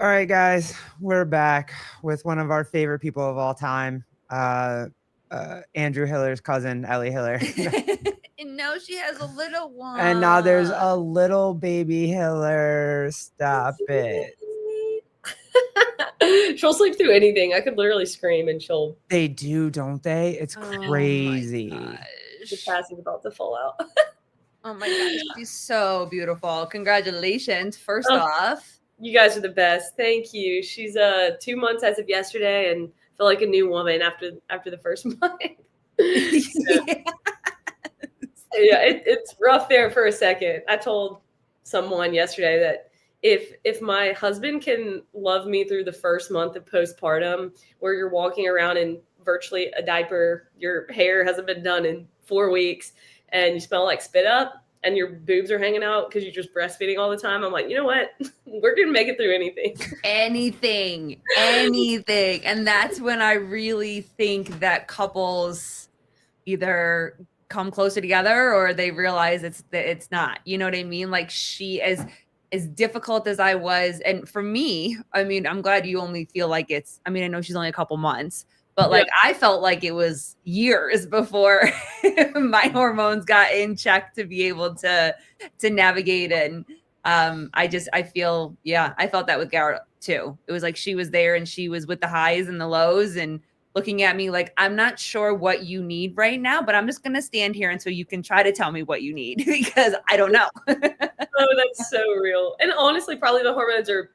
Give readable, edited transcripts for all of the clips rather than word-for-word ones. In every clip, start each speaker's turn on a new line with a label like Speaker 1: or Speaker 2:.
Speaker 1: All right, guys, we're back with one of our favorite people of all time, Andrew Hiller's cousin, Ellie Hiller.
Speaker 2: And now she has a little one.
Speaker 1: And now there's a little baby Hiller. Stop it.
Speaker 3: She'll sleep through anything. I could literally scream and she'll.
Speaker 1: They do, don't they? It's crazy.
Speaker 3: The pass is about to fall out.
Speaker 2: Oh my gosh, she's so beautiful. Congratulations, first off.
Speaker 3: You guys are the best. Thank you. She's 2 months as of yesterday and feel like a new woman after the first month. It's rough there for a second. I told someone yesterday that if my husband can love me through the first month of postpartum, where you're walking around in virtually a diaper, your hair hasn't been done in 4 weeks, and you smell like spit up, and your boobs are hanging out because you're just breastfeeding all the time, I'm like, you know what? We're going to make it through anything.
Speaker 2: Anything. And that's when I really think that couples either come closer together or they realize it's not. You know what I mean? Like, she is as difficult as I was. And for me, I mean, I'm glad you only feel like I know she's only a couple months. But like, I felt like it was years before my hormones got in check to be able to navigate. And I felt that with Garrett too. It was like she was there and she was with the highs and the lows and looking at me like, I'm not sure what you need right now, but I'm just going to stand here until you can try to tell me what you need because I don't know.
Speaker 3: Oh, that's so real. And honestly, probably the hormones are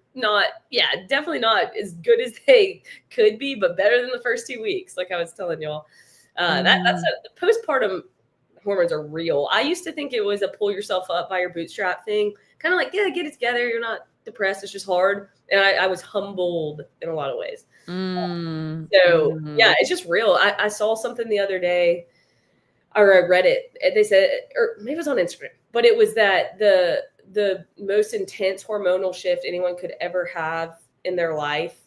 Speaker 3: definitely not as good as they could be, but better than the first 2 weeks. Like I was telling y'all, that's postpartum hormones are real. I used to think it was a pull yourself up by your bootstrap thing. Kind of like, get it together. You're not depressed. It's just hard. And I was humbled in a lot of ways. It's just real. I saw something the other day, or I read it. They said, or maybe it was on Instagram, but it was that the most intense hormonal shift anyone could ever have in their life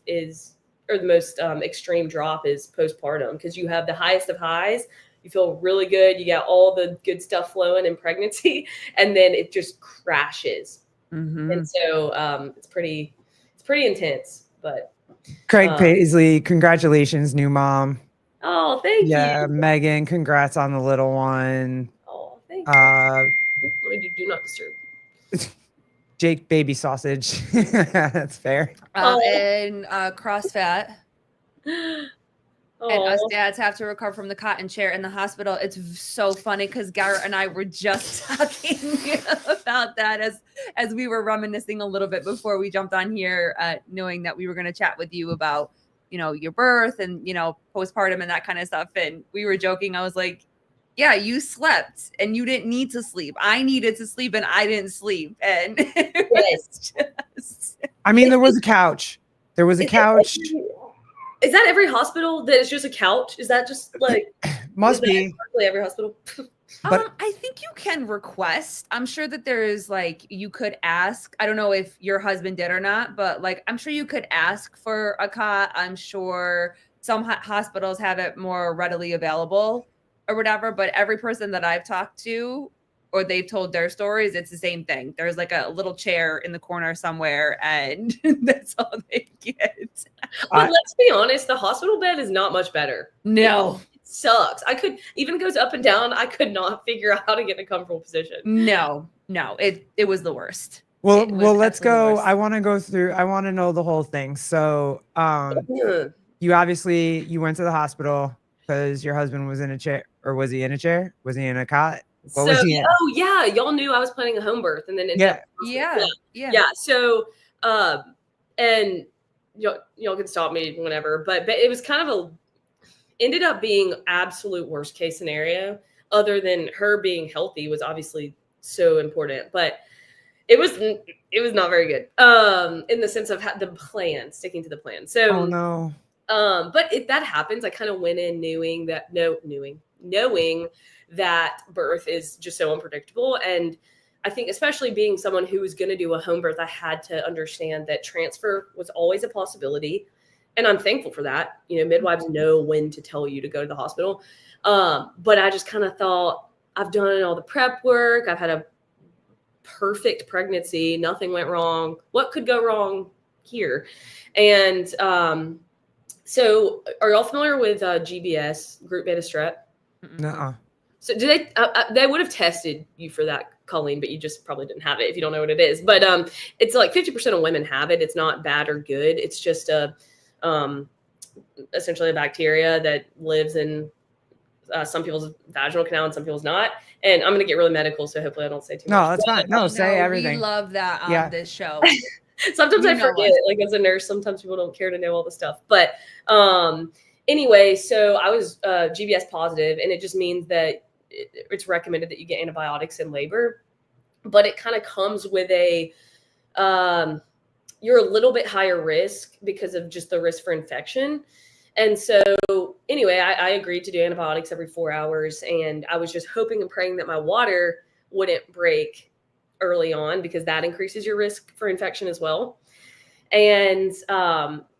Speaker 3: or the most extreme drop is postpartum, because you have the highest of highs. You feel really good. You got all the good stuff flowing in pregnancy, and then it just crashes. And so it's pretty intense, but.
Speaker 1: Craig Paisley, congratulations, new mom.
Speaker 3: Oh, thank you.
Speaker 1: Yeah, Megan, congrats on the little one.
Speaker 3: Oh, thank you. Let me do not disturb.
Speaker 1: Jake, baby sausage. That's fair.
Speaker 2: And CrossFit. And us dads have to recover from the cotton chair in the hospital. It's so funny because Garrett and I were just talking about that as we were reminiscing a little bit before we jumped on here, knowing that we were going to chat with you about, your birth and, postpartum and that kind of stuff. And we were joking. I was like, yeah, you slept and you didn't need to sleep. I needed to sleep and I didn't sleep. And it was just...
Speaker 1: I mean, there was a couch.
Speaker 3: Is that every hospital that is just a couch? Is that just like
Speaker 1: must be
Speaker 3: every hospital?
Speaker 2: But I think you can request. I'm sure that there is you could ask. I don't know if your husband did or not, but I'm sure you could ask for a cot. I'm sure some hospitals have it more readily available or whatever. But every person that I've talked to or they've told their stories, it's the same thing. There's a little chair in the corner somewhere and that's all they get.
Speaker 3: But let's be honest, the hospital bed is not much better.
Speaker 2: No.
Speaker 3: It sucks. Even goes up and down. I could not figure out how to get in a comfortable position.
Speaker 2: No, it was the worst.
Speaker 1: Well, let's go. I want to know the whole thing. So, you obviously, you went to the hospital because your husband was in a chair, or was he in a chair? Was he in a cot?
Speaker 3: Was he in? Oh yeah. Y'all knew I was planning a home birth and then
Speaker 2: yeah.
Speaker 3: So, and y'all can stop me whenever, but it was kind of ended up being absolute worst case scenario, other than her being healthy was obviously so important, but it was not very good. In the sense of sticking to the plan. So,
Speaker 1: oh no.
Speaker 3: But if that happens, I kind of went in knowing that birth is just so unpredictable. And I think especially being someone who was going to do a home birth, I had to understand that transfer was always a possibility. And I'm thankful for that. Midwives know when to tell you to go to the hospital. But I just kind of thought, I've done all the prep work. I've had a perfect pregnancy. Nothing went wrong. What could go wrong? here. And so are y'all familiar with GBS, group beta strep?
Speaker 1: Nuh-uh.
Speaker 3: So do they would have tested you for that, Colleen, but you just probably didn't have it if you don't know what it is. But it's like 50% of women have it. It's not bad or good. It's just essentially a bacteria that lives in some people's vaginal canal and some people's not. And I'm going to get really medical, so hopefully I don't say too much.
Speaker 1: No, that's fine. No, say everything.
Speaker 2: We love that on this show.
Speaker 3: Sometimes I forget, like as a nurse, sometimes people don't care to know all the stuff. But anyway, so I was GBS positive, and it just means that it's recommended that you get antibiotics in labor, but it kind of comes with a, you're a little bit higher risk because of just the risk for infection. And so anyway, I agreed to do antibiotics every 4 hours, and I was just hoping and praying that my water wouldn't break early on, because that increases your risk for infection as well. And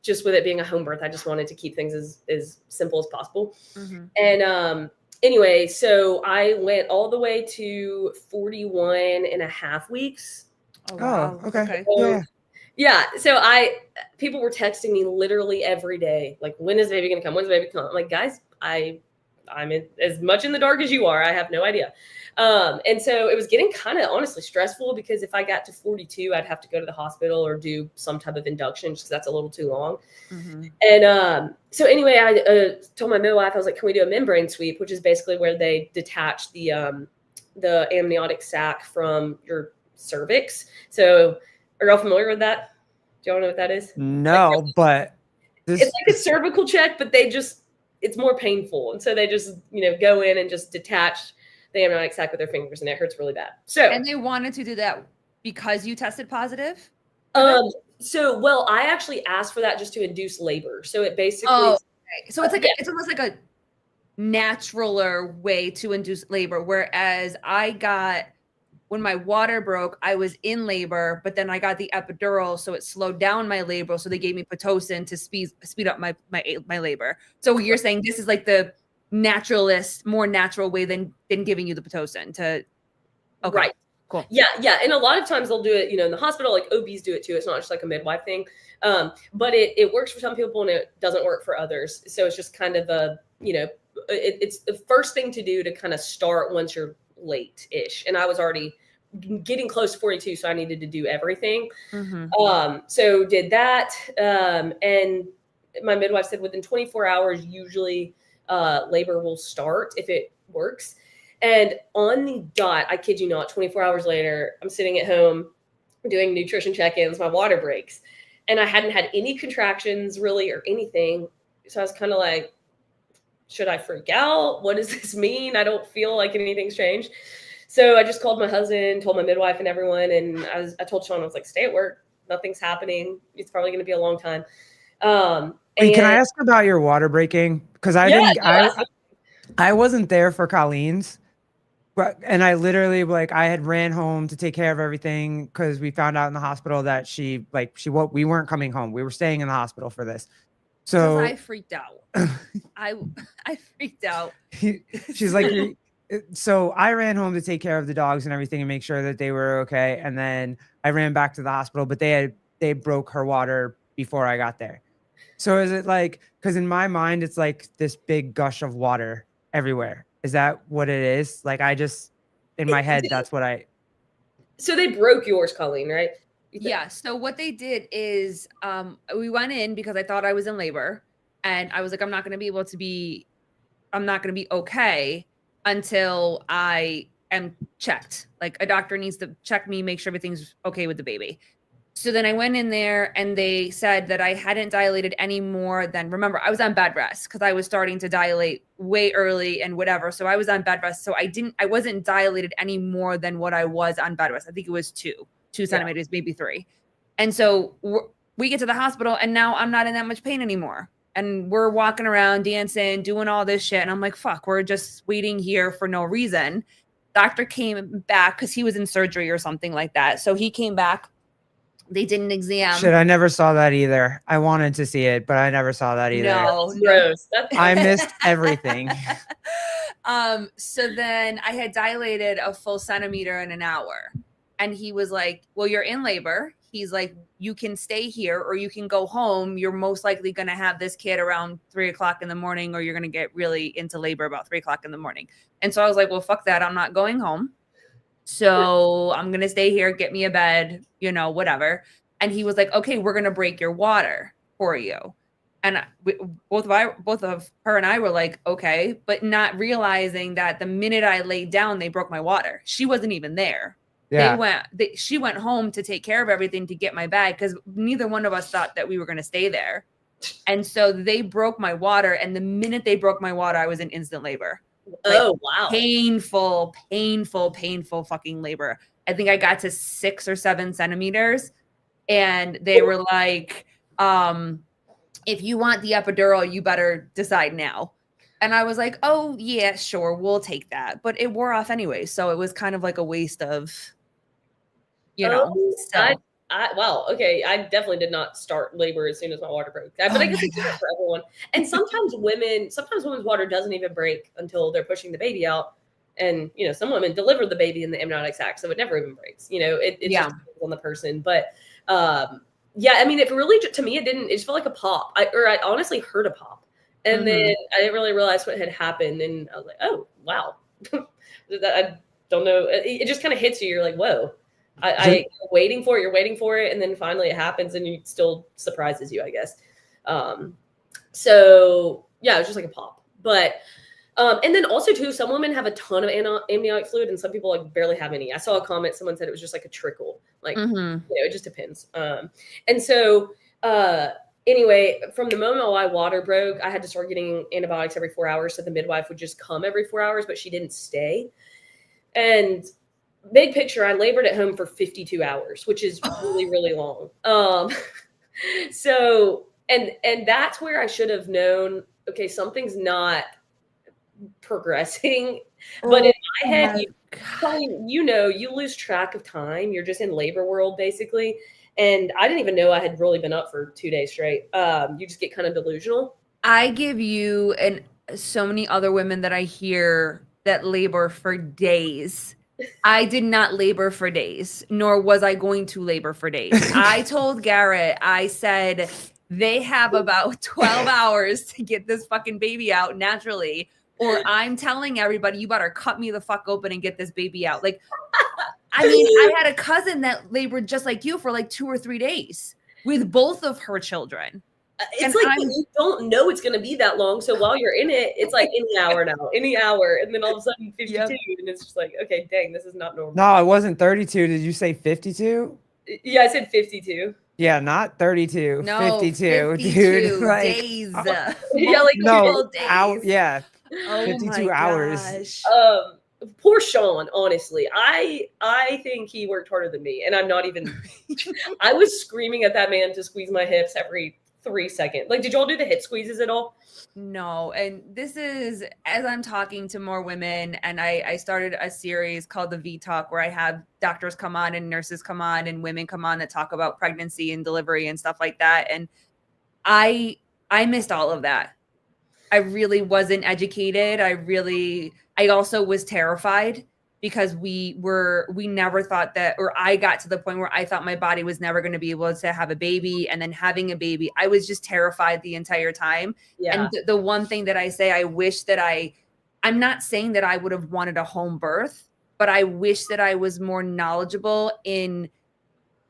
Speaker 3: just with it being a home birth, I just wanted to keep things as simple as possible. Mm-hmm. And anyway, so I went all the way to 41 and a half weeks.
Speaker 1: Oh, wow. Okay.
Speaker 3: So, yeah. So people were texting me literally every day, like, when is the baby going to come? When's the baby come? I'm like, guys, I'm as much in the dark as you are. I have no idea. And so it was getting kind of honestly stressful, because if I got to 42, I'd have to go to the hospital or do some type of induction, just because that's a little too long. Mm-hmm. And so anyway, I told my midwife, I was like, can we do a membrane sweep, which is basically where they detach the amniotic sac from your cervix. So are y'all familiar with that? Do y'all know what that is?
Speaker 1: No, but
Speaker 3: it's like a cervical check, but it's more painful. And so they just, go in and just detach the amniotic sac with their fingers, and it hurts really bad.
Speaker 2: And they wanted to do that because you tested positive?
Speaker 3: Well, I actually asked for that just to induce labor. So it basically,
Speaker 2: so it's like it's almost like a naturaler way to induce labor. Whereas when my water broke, I was in labor, but then I got the epidural, so it slowed down my labor. So they gave me Pitocin to speed up my labor. So you're saying this is like the more natural way than giving you the Pitocin to. Okay.
Speaker 3: Right.
Speaker 2: Cool.
Speaker 3: Yeah. And a lot of times they'll do it, in the hospital, like OBs do it too. It's not just like a midwife thing. But it works for some people and it doesn't work for others. So it's just kind of it's the first thing to do to kind of start once you're late-ish. And I was already getting close to 42, so I needed to do everything. Mm-hmm. So did that. And my midwife said within 24 hours, usually labor will start if it works. And on the dot, I kid you not, 24 hours later, I'm sitting at home doing nutrition check-ins, my water breaks, and I hadn't had any contractions really or anything. So I was kind of like, should I freak out? What does this mean? I don't feel like anything's changed. So I just called my husband, told my midwife and everyone. And I told Sean, I was like, stay at work. Nothing's happening. It's probably going to be a long time.
Speaker 1: Wait, can I ask about your water breaking? Because I wasn't there for Colleen's. And I literally I had ran home to take care of everything because we found out in the hospital that we weren't coming home. We were staying in the hospital for this. So
Speaker 2: I freaked out. I freaked out.
Speaker 1: She's like, so I ran home to take care of the dogs and everything and make sure that they were okay. And then I ran back to the hospital, but they broke her water before I got there. So is it because in my mind, it's like this big gush of water everywhere. Is that what it is? In my head, that's what
Speaker 3: So they broke yours, Colleen, right?
Speaker 2: Yeah. So what they did is we went in because I thought I was in labor, and I was like, I'm not going to be okay until I am checked. Like, a doctor needs to check me, make sure everything's okay with the baby. So then I went in there and they said that I hadn't dilated any more than, remember, I was on bed rest because I was starting to dilate way early and whatever. So I was on bed rest. So I wasn't dilated any more than what I was on bed rest. I think it was 2 centimeters, maybe 3. And so we get to the hospital and now I'm not in that much pain anymore. And we're walking around dancing, doing all this shit. And I'm like, fuck, we're just waiting here for no reason. Doctor came back because he was in surgery or something like that. So he came back. They did an exam.
Speaker 1: Shit, I never saw that either. I wanted to see it, but I never saw that either.
Speaker 3: No, gross.
Speaker 1: I missed everything.
Speaker 2: So then I had dilated a full centimeter in an hour. And he was like, well, you're in labor. he's like, you can stay here or you can go home. You're most likely going to have this kid around 3:00 in the morning, or you're going to get really into labor about 3:00 in the morning. And so I was like, well, fuck that. I'm not going home. So I'm going to stay here, get me a bed, you know, whatever. And he was like, okay, we're going to break your water for you. And both of her and I were like, okay, but not realizing that the minute I laid down, they broke my water. She wasn't even there.
Speaker 1: Yeah.
Speaker 2: She went home to take care of everything, to get my bag, because neither one of us thought that we were going to stay there. And so they broke my water. And the minute they broke my water, I was in instant labor. Like,
Speaker 3: oh, wow.
Speaker 2: Painful fucking labor. I think I got to 6 or 7 centimeters. And they were like, if you want the epidural, you better decide now. And I was like, oh, yeah, sure, we'll take that. But it wore off anyway. So it was kind of like a waste of, you know.
Speaker 3: Wow. Okay. I definitely did not start labor as soon as my water broke. But I guess it's different for everyone. And sometimes women's water doesn't even break until they're pushing the baby out. And, you know, some women deliver the baby in the amniotic sac, so it never even breaks. You know, it just depends on the person. But, yeah, I mean, it really, to me, it just felt like a pop. I honestly heard a pop. And then I didn't really realize what had happened. And I was like, oh, wow. I don't know. It just kind of hits you. You're like, whoa. You're waiting for it. And then finally it happens and it still surprises you, I guess. So yeah, it was just like a pop. But, and then also too, some women have a ton of amniotic fluid and some people like barely have any. I saw a comment, someone said it was just like a trickle. Like, you know, it just depends. And so, anyway, from the moment my water broke, I had to start getting antibiotics every 4 hours. So the midwife would just come every 4 hours, but she didn't stay. And big picture, I labored at home for 52 hours, which is really, really long. So, and that's where I should have known, okay, something's not progressing. But in my head, you know, you lose track of time. You're just in labor world, basically. And I didn't even know I had really been up for 2 days straight. You just get kind of delusional.
Speaker 2: I give you and so many other women that I hear that labor for days. I did not labor for days, nor was I going to labor for days. I told Garrett, I said, they have about 12 hours to get this fucking baby out naturally, or I'm telling everybody, you better cut me the fuck open and get this baby out. Like, I mean, I had a cousin that labored just like you for like 2 or 3 days with both of her children.
Speaker 3: It's like you don't know it's going to be that long. So while you're in it, it's like any hour. And then all of a sudden 52. Yep. And it's just like, okay, dang, this is not normal.
Speaker 1: No, it wasn't 32. Did you say 52?
Speaker 3: Yeah, I said 52.
Speaker 1: Yeah, not 32.
Speaker 2: No,
Speaker 1: 52, dude. Like,
Speaker 2: days.
Speaker 3: Yeah, like
Speaker 1: no,
Speaker 2: days.
Speaker 1: Yeah.
Speaker 2: Oh
Speaker 1: 52 hours.
Speaker 2: Gosh.
Speaker 3: Poor Sean, honestly. I think he worked harder than me. And I'm not even I was screaming at that man to squeeze my hips every 3 seconds. Like, did y'all do the hip squeezes at all?
Speaker 2: No. And this is as I'm talking to more women, and I started a series called the V Talk, where I have doctors come on and nurses come on and women come on that talk about pregnancy and delivery and stuff like that. And I missed all of that. I really wasn't educated. I also was terrified because we never thought that, or I got to the point where I thought my body was never going to be able to have a baby, and then having a baby, I was just terrified the entire time. Yeah. And the one thing that I say, I wish that I'm not saying that I would have wanted a home birth, but I wish that I was more knowledgeable in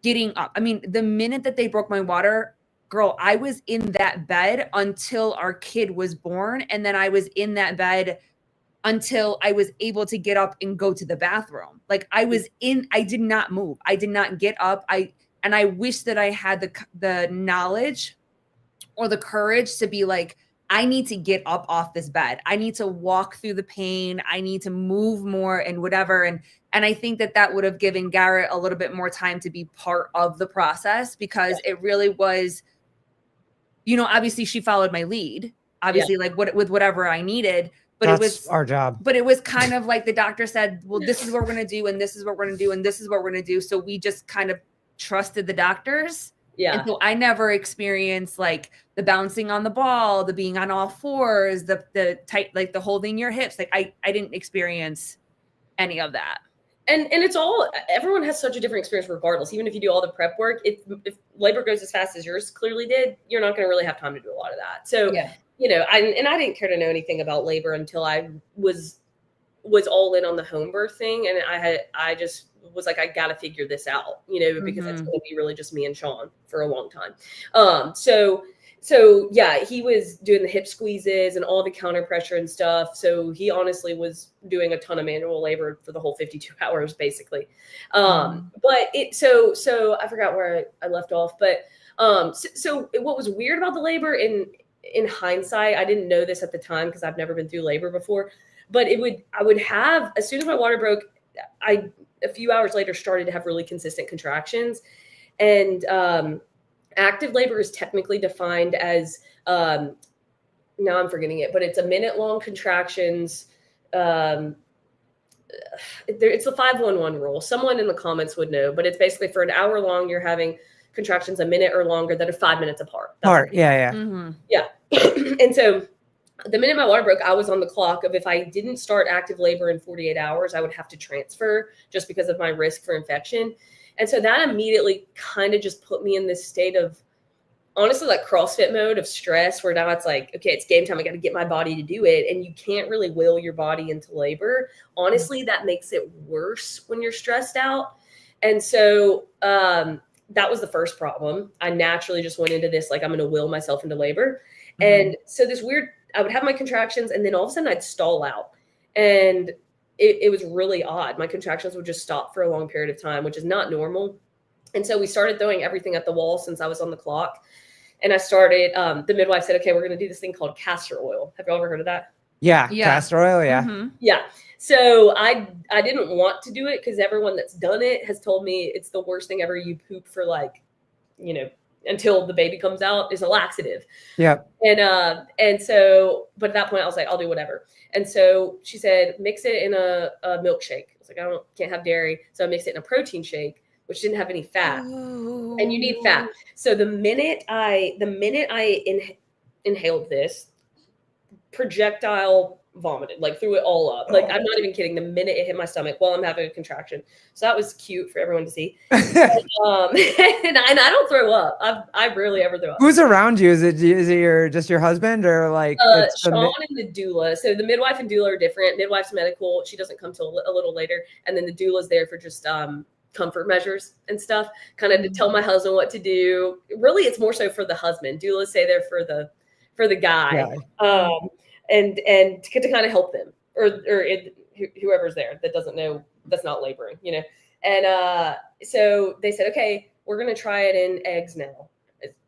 Speaker 2: getting up. I mean, the minute that they broke my water, girl, I was in that bed until our kid was born. And then I was in that bed until I was able to get up and go to the bathroom. Like I did not move. I did not get up. And I wish that I had the knowledge or the courage to be like, I need to get up off this bed. I need to walk through the pain. I need to move more and whatever. And I think that would have given Garrett a little bit more time to be part of the process, because it really was, you know, obviously she followed my lead, obviously, like with whatever I needed. But
Speaker 1: that's
Speaker 2: it was
Speaker 1: our job.
Speaker 2: But it was kind of like the doctor said, well, this is what we're going to do. And this is what we're going to do. And this is what we're going to do. So we just kind of trusted the doctors. Yeah. And so I never experienced like the bouncing on the ball, the being on all fours, the tight, like the holding your hips. Like I didn't experience any of that.
Speaker 3: And it's all, everyone has such a different experience regardless. Even if you do all the prep work, if labor goes as fast as yours clearly did, you're not going to really have time to do a lot of that. So, you know, I didn't care to know anything about labor until I was all in on the home birth thing. And I just was like, I got to figure this out, you know, because it's going to be really just me and Sean for a long time. So yeah, he was doing the hip squeezes and all the counter pressure and stuff. So he honestly was doing a ton of manual labor for the whole 52 hours, basically. But so I forgot where I left off, but so what was weird about the labor in hindsight, I didn't know this at the time because I've never been through labor before, but I would have, as soon as my water broke, a few hours later started to have really consistent contractions. And active labor is technically defined as, now I'm forgetting it, but it's a minute-long contractions. It's the 5-1-1 rule. Someone in the comments would know, but it's basically for an hour long, you're having contractions a minute or longer that are 5 minutes apart.
Speaker 1: Yeah.
Speaker 3: And so the minute my water broke, I was on the clock of if I didn't start active labor in 48 hours, I would have to transfer just because of my risk for infection. And so that immediately kind of just put me in this state of, honestly, like CrossFit mode of stress, where now it's like, okay, it's game time. I got to get my body to do it. And you can't really will your body into labor. Honestly, that makes it worse when you're stressed out. And so that was the first problem. I naturally just went into this, like, I'm going to will myself into labor. And so I would have my contractions and then all of a sudden I'd stall out. And it was really odd. My contractions would just stop for a long period of time, which is not normal. And so we started throwing everything at the wall since I was on the clock. And I started, the midwife said, okay, we're going to do this thing called castor oil. Have you ever heard of that?
Speaker 1: Yeah. Castor oil. Yeah.
Speaker 3: Yeah. So I didn't want to do it because everyone that's done it has told me it's the worst thing ever. You poop for like, you know, until the baby comes out, is a laxative.
Speaker 1: Yep.
Speaker 3: And so, but at that point I was like, I'll do whatever. And so she said, mix it in a milkshake. I was like, can't have dairy. So I mixed it in a protein shake, which didn't have any fat. Oh. And you need fat. So the minute I inhaled this, projectile vomited, like threw it all up. Like, I'm not even kidding. The minute it hit my stomach while I'm having a contraction. So that was cute for everyone to see. And I don't throw up. I rarely ever throw up.
Speaker 1: Who's around you? Is it just your husband or like
Speaker 3: Sean and the doula? So the midwife and doula are different. Midwife's medical. She doesn't come till a little later. And then the doula's there for just comfort measures and stuff, kind of to tell my husband what to do. Really, it's more so for the husband. Doulas say they're for the guy. And to kind of help them or whoever's there that doesn't know, that's not laboring, you know? And so they said, okay, we're going to try it in eggs now.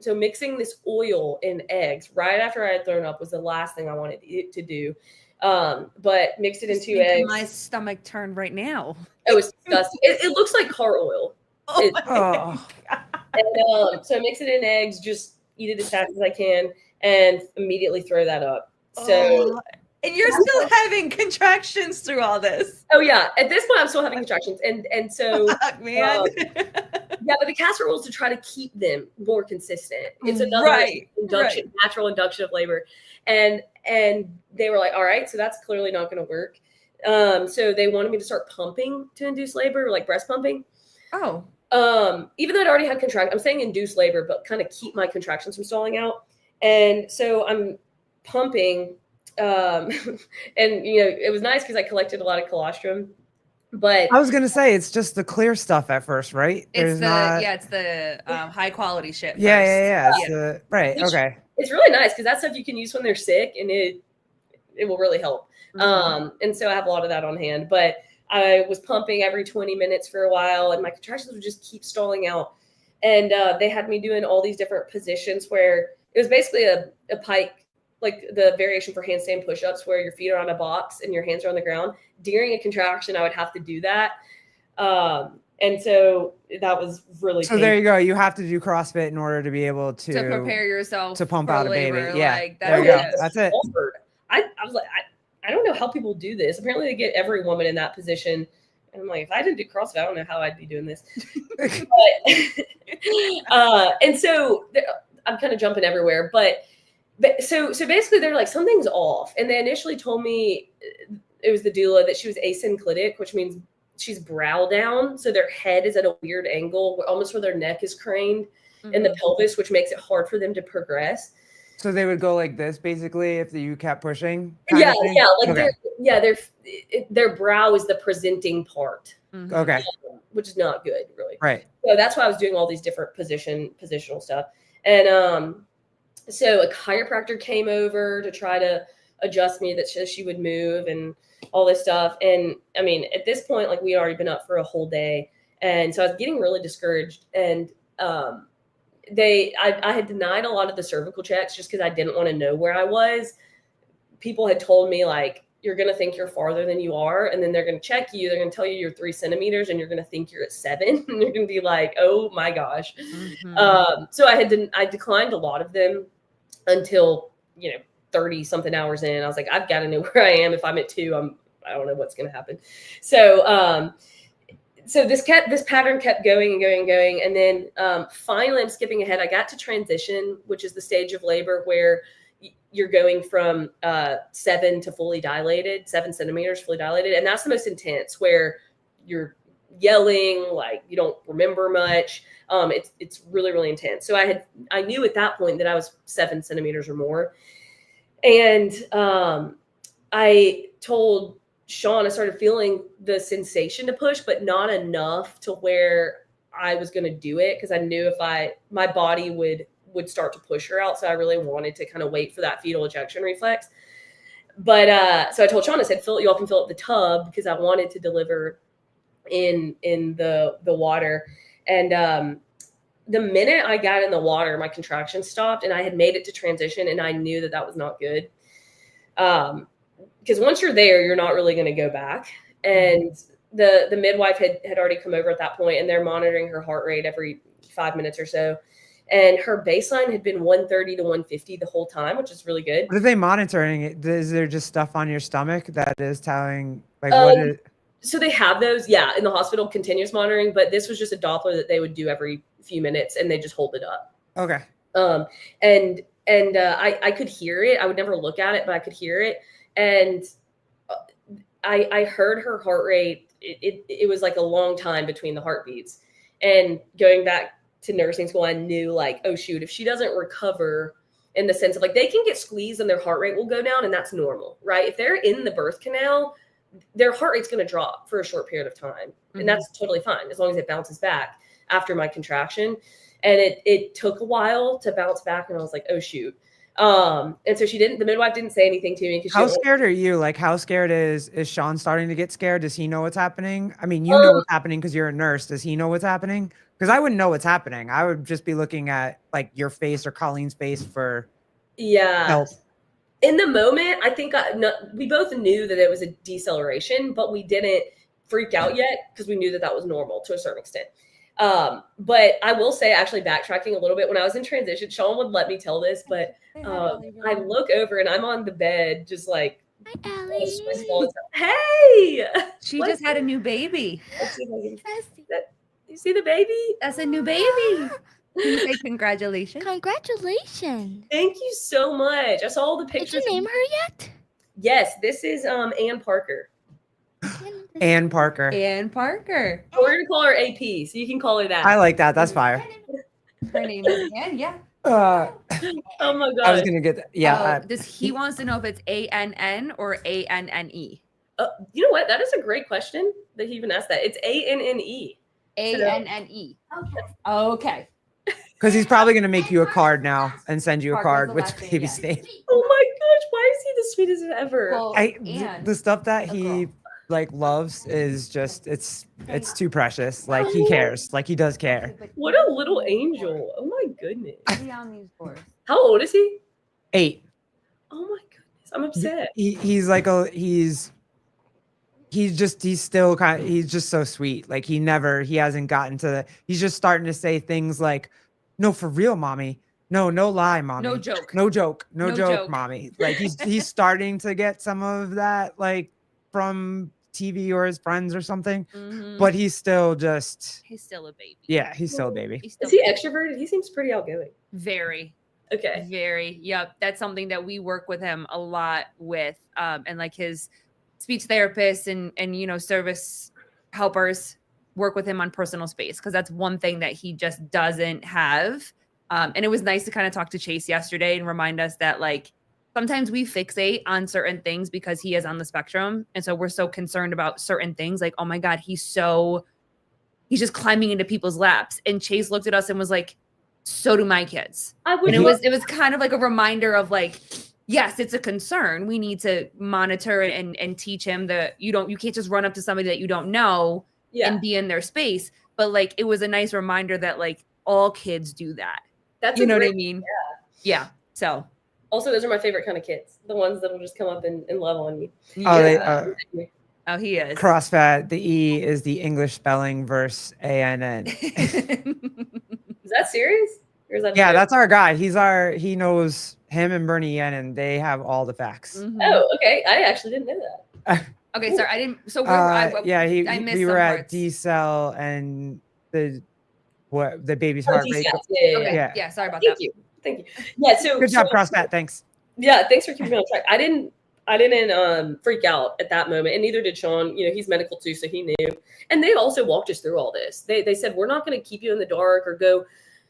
Speaker 3: So mixing this oil in eggs right after I had thrown up was the last thing I wanted to do. But mixed it in 2 eggs.
Speaker 2: My stomach turned right now.
Speaker 3: It was disgusting. It looks like car oil. And so I mix it in eggs, just eat it as fast as I can and immediately throw that up. So,
Speaker 2: and you're still having contractions through all this.
Speaker 3: Oh yeah, at this point I'm still having contractions, and so
Speaker 2: man,
Speaker 3: yeah. But the castor oil is to try to keep them more consistent. It's another natural induction of labor, and they were like, all right, so that's clearly not going to work. So they wanted me to start pumping to induce labor, like breast pumping.
Speaker 2: Oh,
Speaker 3: even though I'd already had contractions, I'm saying induce labor, but kind of keep my contractions from stalling out, and so I'm pumping, and you know, it was nice because I collected a lot of colostrum, but
Speaker 1: I was gonna say it's just the clear stuff at first, right?
Speaker 2: It's the high quality shit first.
Speaker 1: Yeah. Right. Okay.
Speaker 3: It's really nice because that stuff you can use when they're sick, and it will really help. And so I have a lot of that on hand, but I was pumping every 20 minutes for a while, and my contractions would just keep stalling out. And they had me doing all these different positions where it was basically a pike, like the variation for handstand push-ups where your feet are on a box and your hands are on the ground. During a contraction, I would have to do that. And so that was really
Speaker 1: painful. There you go. You have to do CrossFit in order to be able to
Speaker 2: prepare yourself
Speaker 1: to pump out a baby. Yeah,
Speaker 2: like,
Speaker 1: there you go. That's it.
Speaker 3: I was like, I don't know how people do this. Apparently they get every woman in that position. And I'm like, if I didn't do CrossFit, I don't know how I'd be doing this. And so I'm kind of jumping everywhere, but so basically they're like, something's off. And they initially told me, it was the doula, that she was asynclitic, which means she's brow down, so their head is at a weird angle, almost where their neck is craned in the pelvis, which makes it hard for them to progress.
Speaker 1: So they would go like this, basically, if you kept pushing.
Speaker 3: Yeah, like their brow is the presenting part.
Speaker 1: Okay.
Speaker 3: Which is not good, really.
Speaker 1: Right.
Speaker 3: So that's why I was doing all these different positional stuff. And so a chiropractor came over to try to adjust me that she would move and all this stuff. And I mean, at this point, like we had already been up for a whole day. And so I was getting really discouraged. And I had denied a lot of the cervical checks just because I didn't want to know where I was. People had told me, like, you're going to think you're farther than you are. And then they're going to check you. They're going to tell you you're 3 centimeters and you're going to think you're at 7. And you're going to be like, oh my gosh. So I declined a lot of them until, 30 something hours in. I was like, I've got to know where I am. If I'm at 2, I don't know what's going to happen. So, so this pattern kept going and going and going. And then finally, I'm skipping ahead. I got to transition, which is the stage of labor where you're going from 7 to fully dilated, 7 centimeters fully dilated. And that's the most intense, where you're yelling, like you don't remember much. It's really, really intense. So I knew at that point that I was 7 centimeters or more. And I told Sean, I started feeling the sensation to push, but not enough to where I was going to do it, because I knew if my body would start to push her out. So I really wanted to kind of wait for that fetal ejection reflex. But so I told Sean, I said, y'all can fill up the tub, because I wanted to deliver in the water. And the minute I got in the water, my contractions stopped, and I had made it to transition, and I knew that was not good. Because once you're there, you're not really going to go back. And the midwife had already come over at that point, and they're monitoring her heart rate every 5 minutes or so. And her baseline had been 130 to 150 the whole time, which is really good.
Speaker 1: What are they monitoring? Is there just stuff on your stomach that is telling, like, what is?
Speaker 3: So they have those, in the hospital, continuous monitoring, but this was just a Doppler that they would do every few minutes, and they just hold it up.
Speaker 1: Okay.
Speaker 3: And I could hear it. I would never look at it, but I could hear it. And I heard her heart rate. It was like a long time between the heartbeats. And going back to nursing school, I knew, like, oh shoot, if she doesn't recover, in the sense of, like, they can get squeezed and their heart rate will go down, and that's normal, right? If they're in the birth canal, their heart rate's going to drop for a short period of time. And that's totally fine, as long as it bounces back after my contraction. And it took a while to bounce back, and I was like, oh shoot. And so the midwife didn't say anything to me.
Speaker 1: How scared are you? Like, how scared is Sean starting to get scared? Does he know what's happening? I mean, you know what's happening because you're a nurse. Does he know what's happening? Because I wouldn't know what's happening. I would just be looking at, like, your face or Colleen's face for help.
Speaker 3: In the moment, I think we both knew that it was a deceleration, but we didn't freak out yet, because we knew that was normal to a certain extent. But I will say, actually backtracking a little bit, when I was in transition, Sean would let me tell this, but I look over and I'm on the bed, just like,
Speaker 4: hi, Ellie.
Speaker 3: Hey,
Speaker 2: she just had a new baby.
Speaker 3: You see the baby?
Speaker 2: That's a new baby. Can you say congratulations?
Speaker 4: Congratulations.
Speaker 3: Thank you so much. I saw all the pictures.
Speaker 4: Did you name her yet?
Speaker 3: Yes, this is Ann Parker.
Speaker 1: Ann Parker.
Speaker 2: Ann Parker.
Speaker 3: We're going to call her AP, so you can call her that.
Speaker 1: I like that. That's fire.
Speaker 2: Her name is Ann, yeah.
Speaker 3: Oh my God.
Speaker 1: I was going to get that. Yeah.
Speaker 2: He wants to know if it's ANN or ANNE.
Speaker 3: You know what? That is a great question that he even asked that. It's ANNE.
Speaker 2: ANNE. Okay.
Speaker 1: Because he's probably going to make you a card now and send you a card with baby's name.
Speaker 3: Oh my gosh, why is he the sweetest ever?
Speaker 2: Well,
Speaker 1: the stuff that he like loves is just it's too precious. Like, he cares. Like, he does care.
Speaker 3: What a little angel. Oh my goodness.
Speaker 2: On these boards.
Speaker 3: How old is he?
Speaker 1: 8.
Speaker 3: Oh my goodness. I'm upset.
Speaker 1: He's like he's still he's just so sweet. Like, he hasn't gotten to he's just starting to say things like, no, for real, mommy. No lie, mommy.
Speaker 2: No joke.
Speaker 1: No joke, mommy. Like, he's starting to get some of that, like, from TV or his friends or something. But he's still
Speaker 2: a baby.
Speaker 1: Yeah, he's still a baby.
Speaker 3: Is he extroverted? He seems pretty outgoing.
Speaker 2: Very.
Speaker 3: Okay.
Speaker 2: Very. Yep. That's something that we work with him a lot with. And like his speech therapist and service helpers work with him on personal space, because that's one thing that he just doesn't have. And it was nice to kind of talk to Chase yesterday and remind us that like sometimes we fixate on certain things because he is on the spectrum. And so we're so concerned about certain things like, oh my God, he's just climbing into people's laps. And Chase looked at us and was like, so do my kids. And it was kind of like a reminder of like, yes, it's a concern. We need to monitor and teach him that you can't just run up to somebody that you don't know and be in their space. But like, it was a nice reminder that like all kids do that.
Speaker 3: That's
Speaker 2: what I mean? Yeah. So
Speaker 3: also, those are my favorite kind of kids. The ones that will just come up and love on you.
Speaker 2: Oh, he is.
Speaker 1: CrossFit, the E is the English spelling versus ANN.
Speaker 3: Is that serious? Or is that
Speaker 1: that's our guy. He knows him and Bernie Yen, and they have all the facts.
Speaker 3: Mm-hmm. Oh, okay. I actually didn't know that.
Speaker 2: Okay, sorry. I didn't. So
Speaker 1: I missed we were at D-cell and the baby's heart rate.
Speaker 2: Yeah. Sorry about that.
Speaker 3: Thank you. Yeah. So
Speaker 1: good job, CrossFit. Thanks.
Speaker 3: Yeah. Thanks for keeping me on track. I didn't freak out at that moment, and neither did Sean. You know, he's medical too, so he knew. And they also walked us through all this. They said, we're not going to keep you in the dark or go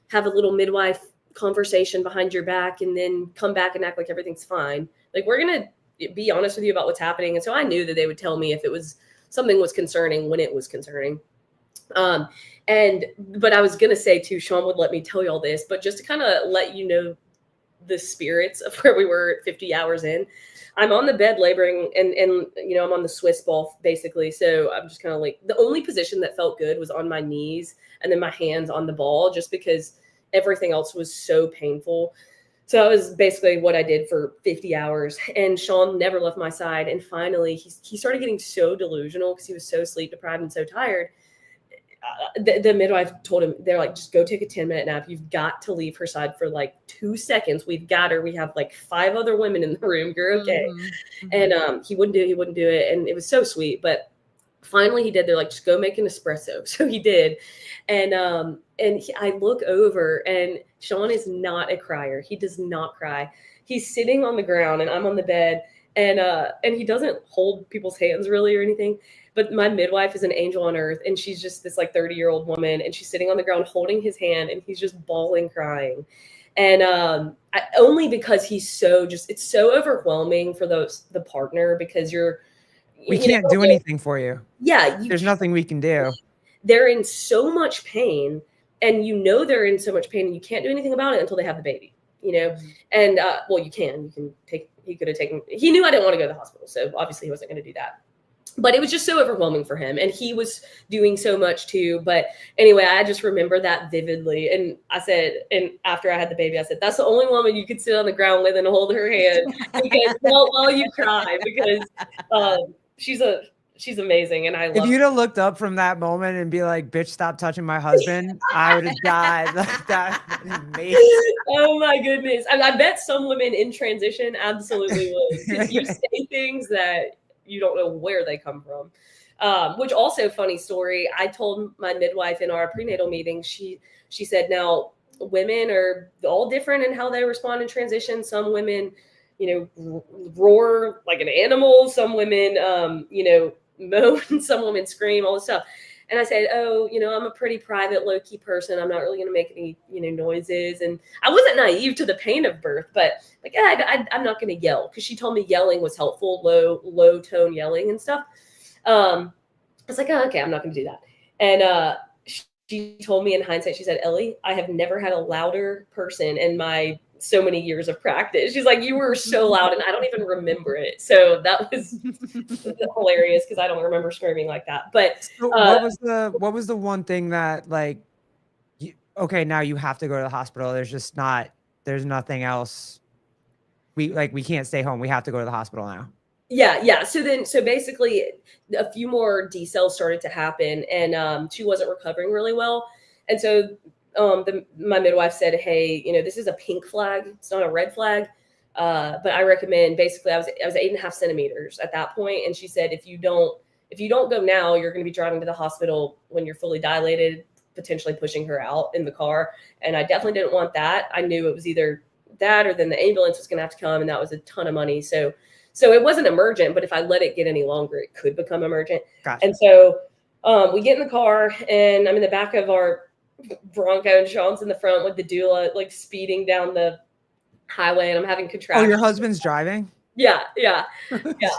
Speaker 3: have a little midwife conversation behind your back and then come back and act like everything's fine. Like, we're going to be honest with you about what's happening. And so I knew that they would tell me if something was concerning when it was concerning. But I was going to say too, Sean would let me tell you all this, but just to kind of let you know the spirits of where we were 50 hours in, I'm on the bed laboring and you know, I'm on the Swiss ball basically. So I'm just kind of like, the only position that felt good was on my knees and then my hands on the ball, just because everything else was so painful. So that was basically what I did for 50 hours. And Sean never left my side. And finally, he started getting so delusional because he was so sleep deprived and so tired. The midwife told him, they're like, just go take a 10-minute nap. You've got to leave her side for like 2 seconds. We've got her. We have like 5 other women in the room. You're okay. Mm-hmm. And he wouldn't do it. And it was so sweet. But finally he did. They're like, just go make an espresso. So he did. And I look over and Sean is not a crier. He does not cry. He's sitting on the ground and I'm on the bed, and he doesn't hold people's hands really or anything. But my midwife is an angel on earth, and she's just this like 30-year-old woman, and she's sitting on the ground holding his hand, and he's just bawling, crying. And only because it's so overwhelming for the partner, because
Speaker 1: we can't do anything for you.
Speaker 3: Yeah.
Speaker 1: There's nothing we can do.
Speaker 3: They're in so much pain, and you know they're in so much pain, and you can't do anything about it until they have the baby, you know? And he could have taken, he knew I didn't want to go to the hospital. So obviously he wasn't going to do that. But it was just so overwhelming for him, and he was doing so much too. But anyway, I just remember that vividly. And I said, and after I had the baby, I said, that's the only woman you could sit on the ground with and hold her hand because while you cry, because she's amazing. And I love
Speaker 1: If you'd have looked up from that moment and be like, bitch, stop touching my husband, I would have died. Like, that's amazing.
Speaker 3: Oh my goodness. I bet some women in transition absolutely would. Because you say things that you don't know where they come from. Which also, funny story, I told my midwife in our prenatal meeting, she said, now women are all different in how they respond in transition. Some women, you know, roar like an animal. Some women, you know, moan. Some women scream, all this stuff. And I said, oh, you know, I'm a pretty private, low-key person. I'm not really going to make any, you know, noises. And I wasn't naive to the pain of birth, but like, I'm not going to yell, because she told me yelling was helpful, low tone yelling and stuff. I was like, oh, okay, I'm not going to do that. And she told me in hindsight, she said, Ellie, I have never had a louder person in my so many years of practice. She's like, you were so loud and I don't even remember it. So that was hilarious, because I don't remember screaming like that. But
Speaker 1: so what was the one thing that like, okay, now you have to go to the hospital. There's nothing else. We can't stay home. We have to go to the hospital now.
Speaker 3: Yeah. So basically a few more D-cells started to happen, and she wasn't recovering really well. And so my midwife said, hey, you know, this is a pink flag. It's not a red flag. But I recommend, basically I was 8.5 centimeters at that point. And she said, if you don't go now, you're going to be driving to the hospital when you're fully dilated, potentially pushing her out in the car. And I definitely didn't want that. I knew it was either that or then the ambulance was going to have to come, and that was a ton of money. So it wasn't emergent, but if I let it get any longer, it could become emergent.
Speaker 1: Gotcha.
Speaker 3: And so We get in the car, and I'm in the back of our Bronco, and Sean's in the front with the doula, like speeding down the highway, and I'm having
Speaker 1: Oh,
Speaker 3: contractions.
Speaker 1: your husband's driving?
Speaker 3: Yeah.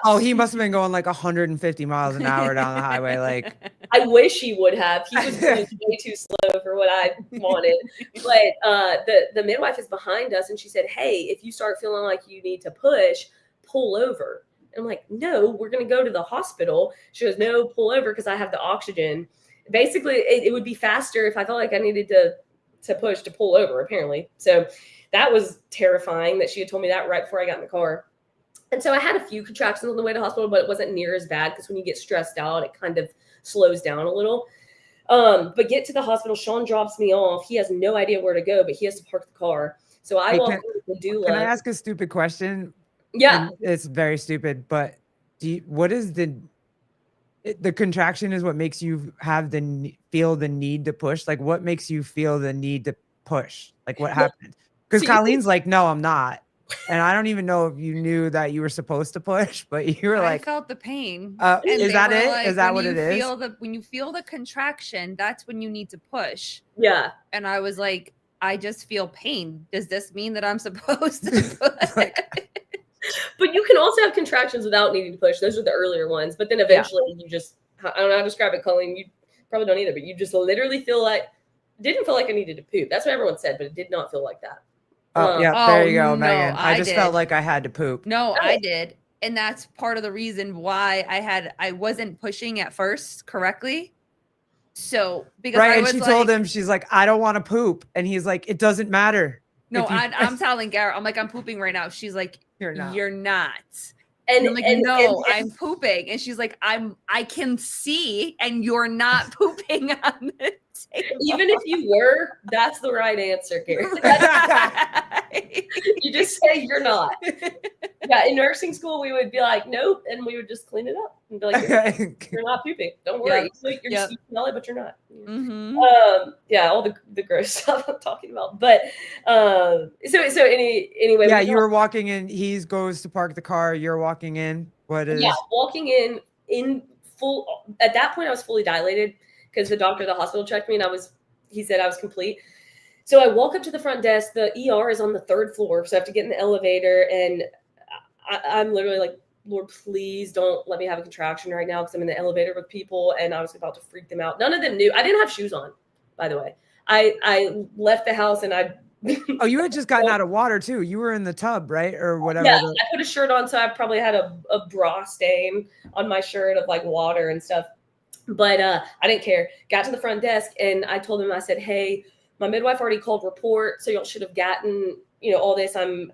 Speaker 1: Oh, he must have been going like 150 miles an hour down the highway. Like,
Speaker 3: I wish he would have. He was going way too slow for what I wanted. But the midwife is behind us, and she said, "Hey, if you start feeling like you need to push, pull over." And I'm like, "No, we're going to go to the hospital." She goes, "No, pull over because I have the oxygen." Basically, it would be faster if I felt like I needed to push to pull over, apparently. So that was terrifying that she had told me that right before I got in the car. And so I had a few contractions on the way to the hospital, but it wasn't near as bad because when you get stressed out, it kind of slows down a little. But get to the hospital, Sean drops me off. He has no idea where to go, but he has to park the car. So I walk in with the doula.
Speaker 1: Can I ask a stupid question?
Speaker 3: Yeah.
Speaker 1: And it's very stupid, but what is the contraction is what makes you feel the need to push? Like, what makes you feel the need to push? Like, what happened? Because Colleen's like, no, I'm not. And I don't even know if you knew that you were supposed to push, but you were like,
Speaker 2: I felt the pain.
Speaker 1: Is that it?
Speaker 2: Like,
Speaker 1: is that what it is?
Speaker 2: When you feel the contraction, that's when you need to push.
Speaker 3: Yeah.
Speaker 2: And I was like, I just feel pain. Does this mean that I'm supposed to push?
Speaker 3: But you can also have contractions without needing to push. Those are the earlier ones. But then eventually you just, I don't know how to describe it, Colleen. You probably don't either, but you just literally didn't feel like I needed to poop. That's what everyone said, but it did not feel like that.
Speaker 1: Oh, yeah, there you go,
Speaker 2: no,
Speaker 1: Megan. I just felt like I had to poop.
Speaker 2: No, I did. And that's part of the reason why I wasn't pushing at first correctly. So, because
Speaker 1: right, and she told him, she's like, I don't want to poop. And he's like, it doesn't matter.
Speaker 2: No, I'm telling Garrett, I'm like, I'm pooping right now. She's like, You're not. And I'm like, no, I'm pooping. And she's like, I can see, and you're not pooping on the table.
Speaker 3: Even if you were, that's the right answer, Garrett. You just say you're not. Yeah, in nursing school, we would be like, nope, and we would just clean it up and be like, you're not pooping. Don't worry. Yep. You're just smelly, but you're not.
Speaker 2: Mm-hmm.
Speaker 3: Yeah, all the gross stuff I'm talking about. But anyway.
Speaker 1: Yeah, you were walking in. He goes to park the car. You're walking in. What is?
Speaker 3: Yeah, walking in full. At that point, I was fully dilated because the doctor at the hospital checked me, and he said I was complete. So I walk up to the front desk. The ER is on the 3rd floor, so I have to get in the elevator, and I'm literally like, Lord, please don't let me have a contraction right now because I'm in the elevator with people, and I was about to freak them out. None of them knew. I didn't have shoes on, by the way. I left the house, and I.
Speaker 1: Oh, you had just gotten out of water too. You were in the tub, right, or whatever.
Speaker 3: Yeah, I put a shirt on, so I probably had a bra stain on my shirt of like water and stuff. But I didn't care. Got to the front desk, and I told him, I said, hey, my midwife already called report, so y'all should have gotten, all this. I'm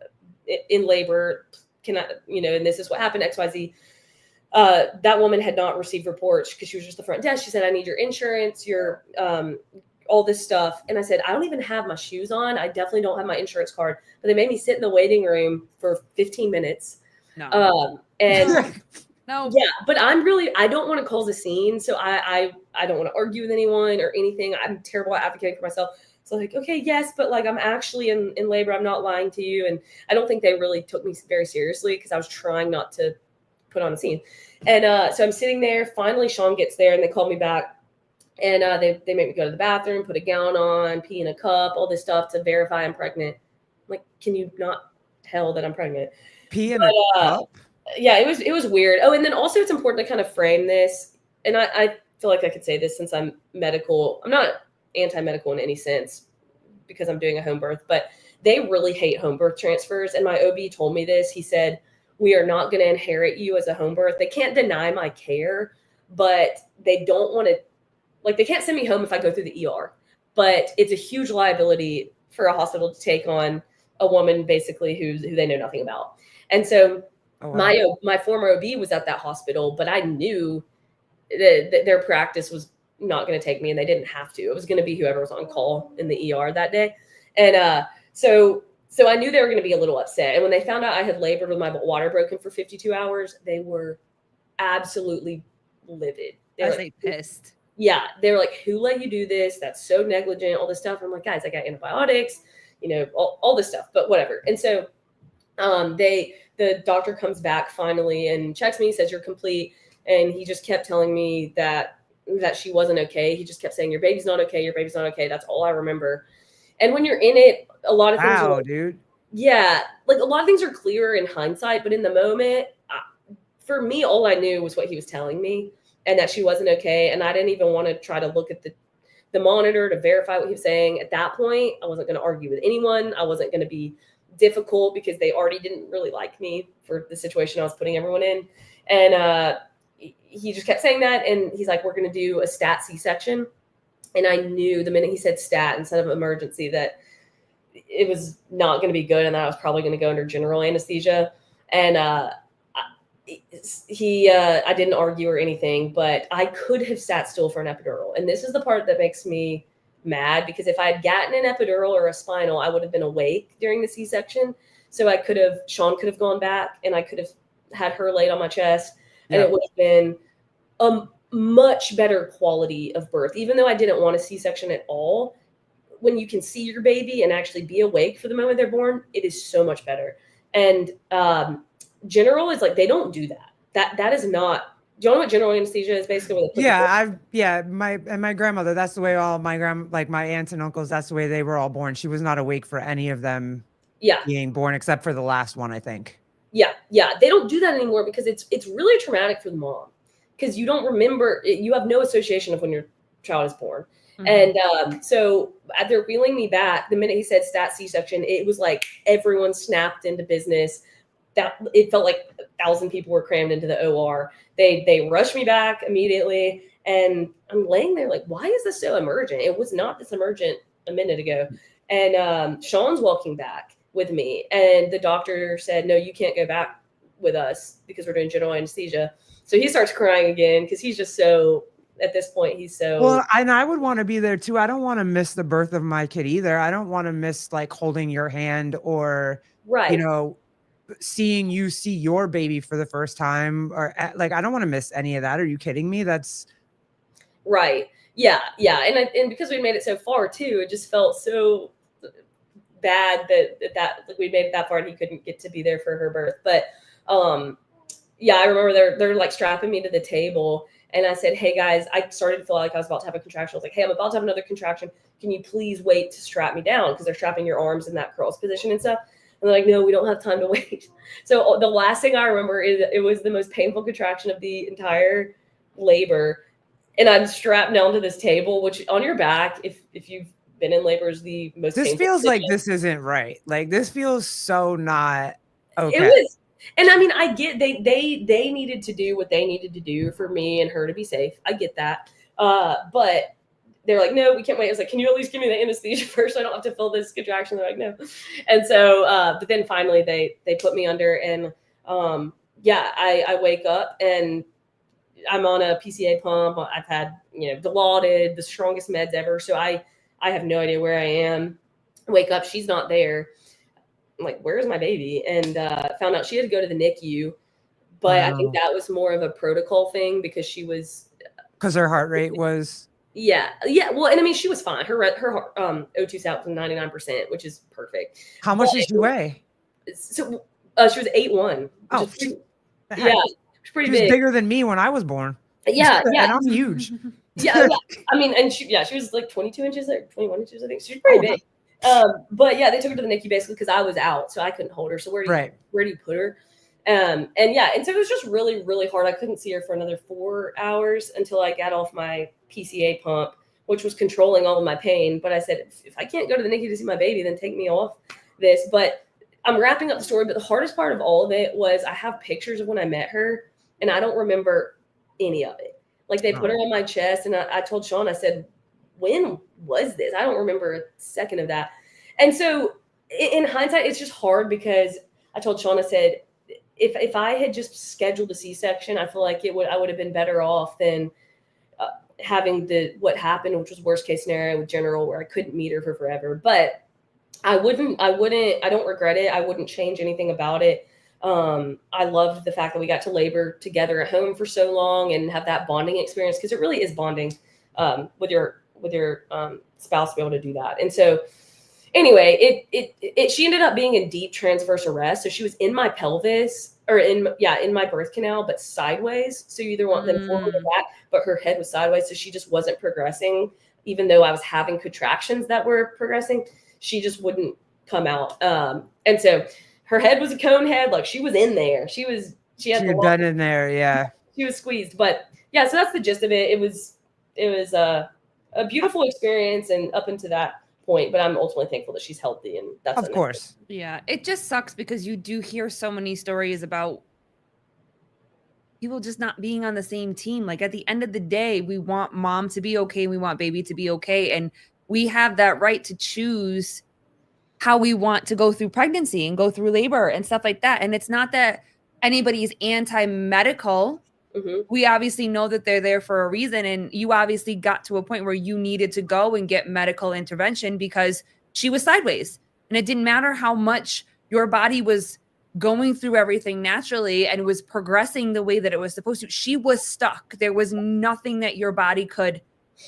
Speaker 3: in labor. Can I, and this is what happened, XYZ. That woman had not received reports because she was just the front desk. She said, I need your insurance, your all this stuff. And I said, I don't even have my shoes on. I definitely don't have my insurance card. But they made me sit in the waiting room for 15 minutes.
Speaker 2: No.
Speaker 3: And
Speaker 2: no.
Speaker 3: Yeah, but I don't want to cause a scene. So I don't want to argue with anyone or anything. I'm terrible at advocating for myself. So like, okay, yes, but like I'm actually in labor. I'm not lying to you. And I don't think they really took me very seriously because I was trying not to put on a scene. And so I'm sitting there. Finally, Sean gets there and they call me back. And they make me go to the bathroom, put a gown on, pee in a cup, all this stuff to verify I'm pregnant. I'm like, can you not tell that I'm pregnant?
Speaker 1: Pee in a cup?
Speaker 3: Yeah, it was weird. Oh, and then also it's important to kind of frame this. And I feel like I could say this since I'm medical. I'm not anti-medical in any sense because I'm doing a home birth, but they really hate home birth transfers. And my OB told me this. He said, we are not going to inherit you as a home birth. They can't deny my care, but they don't want to, like, they can't send me home if I go through the ER, but it's a huge liability for a hospital to take on a woman basically who they know nothing about. And so my former OB was at that hospital, but I knew that their practice was not going to take me and they didn't have to. It was going to be whoever was on call in the ER that day. And so I knew they were going to be a little upset. And when they found out I had labored with my water broken for 52 hours, they were absolutely livid.
Speaker 2: They were pissed.
Speaker 3: Yeah. They were like, who let you do this? That's so negligent, all this stuff. And I'm like, guys, I got antibiotics, all this stuff, but whatever. And so the doctor comes back finally and checks me, says you're complete. And he just kept telling me that that she wasn't okay. He just kept saying, your baby's not okay. Your baby's not okay. That's all I remember. And when you're in it, a lot of things are,
Speaker 1: dude.
Speaker 3: Yeah. Like a lot of things are clearer in hindsight, but in the moment, for me, all I knew was what he was telling me and that she wasn't okay. And I didn't even want to try to look at the monitor to verify what he was saying. At that point, I wasn't going to argue with anyone. I wasn't going to be difficult because they already didn't really like me for the situation I was putting everyone in. And he just kept saying that. And he's like, we're going to do a stat C-section. And I knew the minute he said stat instead of emergency that it was not going to be good and that I was probably going to go under general anesthesia. And I didn't argue or anything, but I could have sat still for an epidural. And this is the part that makes me mad, because if I had gotten an epidural or a spinal, I would have been awake during the C-section. So Sean could have gone back and I could have had her laid on my chest, and it would have been a much better quality of birth. Even though I didn't want a C-section at all, when you can see your baby and actually be awake for the moment they're born, it is so much better. And general is like, they don't do that. That is not. Do you know what general anesthesia is? Basically,
Speaker 1: my grandmother. That's the way all my my aunts and uncles. That's the way they were all born. She was not awake for any of them. Being born, except for the last one, I think. Yeah.
Speaker 3: They don't do that anymore because it's really traumatic for the mom, because you don't remember. You have no association of when your child is born. Mm-hmm. And so they're wheeling me back. The minute he said stat C-section, it was like everyone snapped into business. That it felt like 1,000 people were crammed into the OR. They rushed me back immediately, and I'm laying there like, why is this so emergent? It was not this emergent a minute ago. And Sean's walking back with me, and the doctor said, no, you can't go back with us because we're doing general anesthesia. So he starts crying again because he's just so, at this point, he's so.
Speaker 1: Well, and I would want to be there too. I don't want to miss the birth of my kid either. I don't want to miss like holding your hand or, seeing you see your baby for the first time, or like, I don't want to miss any of that. Are you kidding me? That's
Speaker 3: right. Yeah. And because we made it so far too, it just felt so bad that like we made it that far and he couldn't get to be there for her birth. But I remember they're like strapping me to the table, and I said, hey guys, I started to feel like I was about to have a contraction. I was like, hey, I'm about to have another contraction. Can you please wait to strap me down? Because they're strapping your arms in that cross position and stuff. And they're like, no, we don't have time to wait. So the last thing I remember is it was the most painful contraction of the entire labor. And I'm strapped down to this table, which on your back, if you've been in labor, is the most
Speaker 1: this
Speaker 3: painful
Speaker 1: feels
Speaker 3: position.
Speaker 1: Like this isn't right. Like this feels so not okay.
Speaker 3: It was. And I mean, I get they needed to do what they needed to do for me and her to be safe. I get that. But they're like, no, we can't wait. I was like, can you at least give me the anesthesia first so I don't have to feel this contraction? They're like, no. And so, but then finally they put me under, and I wake up and I'm on a PCA pump. I've had, Dilaudid, the strongest meds ever. So I have no idea where I am. I wake up, she's not there. I'm like, where's my baby? And found out she had to go to the NICU. But I think that was more of a protocol thing because
Speaker 1: her heart rate was.
Speaker 3: Yeah. Well, and I mean, she was fine. Her O2 sat was 99%, which is perfect.
Speaker 1: How much did she weigh?
Speaker 3: So she was 8'1".
Speaker 1: Oh,
Speaker 3: she's pretty big.
Speaker 1: Bigger than me when I was born.
Speaker 3: Yeah.
Speaker 1: And I'm huge.
Speaker 3: Yeah. I mean, and she was like 22 inches, like 21 inches, I think. She's pretty big. But yeah, they took her to the NICU basically because I was out, so I couldn't hold her. So where do you put her? And so it was just really, really hard. I couldn't see her for another 4 hours until I got off my PCA pump, which was controlling all of my pain. But I said, if I can't go to the NICU to see my baby, then take me off this. But I'm wrapping up the story. But the hardest part of all of it was I have pictures of when I met her, and I don't remember any of it. Like they put her on my chest, and I told Sean, I said, when was this? I don't remember a second of that. And so in hindsight, it's just hard because I told Sean, I said, if I had just scheduled a C-section, I feel like I would have been better off than having what happened, which was worst case scenario with general, where I couldn't meet her for forever. But I don't regret it. I wouldn't change anything about it. I loved the fact that we got to labor together at home for so long and have that bonding experience, because it really is bonding with your spouse to be able to do that. And so anyway, she ended up being in deep transverse arrest. So she was in my pelvis or in my birth canal, but sideways. So you either want them forward or back, but her head was sideways. So she just wasn't progressing. Even though I was having contractions that were progressing, she just wouldn't come out. And so her head was a cone head. Like she was in there. She had
Speaker 1: done in there. Yeah.
Speaker 3: She was squeezed, but yeah, so that's the gist of it. It was a beautiful experience and up into that point, but I'm ultimately thankful that she's healthy, and that's
Speaker 1: of course.
Speaker 2: Yeah, it just sucks because you do hear so many stories about people just not being on the same team. Like at the end of the day, we want mom to be okay, we want baby to be okay, and we have that right to choose how we want to go through pregnancy and go through labor and stuff like that. And it's not that anybody's anti-medical. We obviously know that they're there for a reason, and you obviously got to a point where you needed to go and get medical intervention because she was sideways, and it didn't matter how much your body was going through everything naturally and was progressing the way that it was supposed to. She was stuck. There was nothing that your body could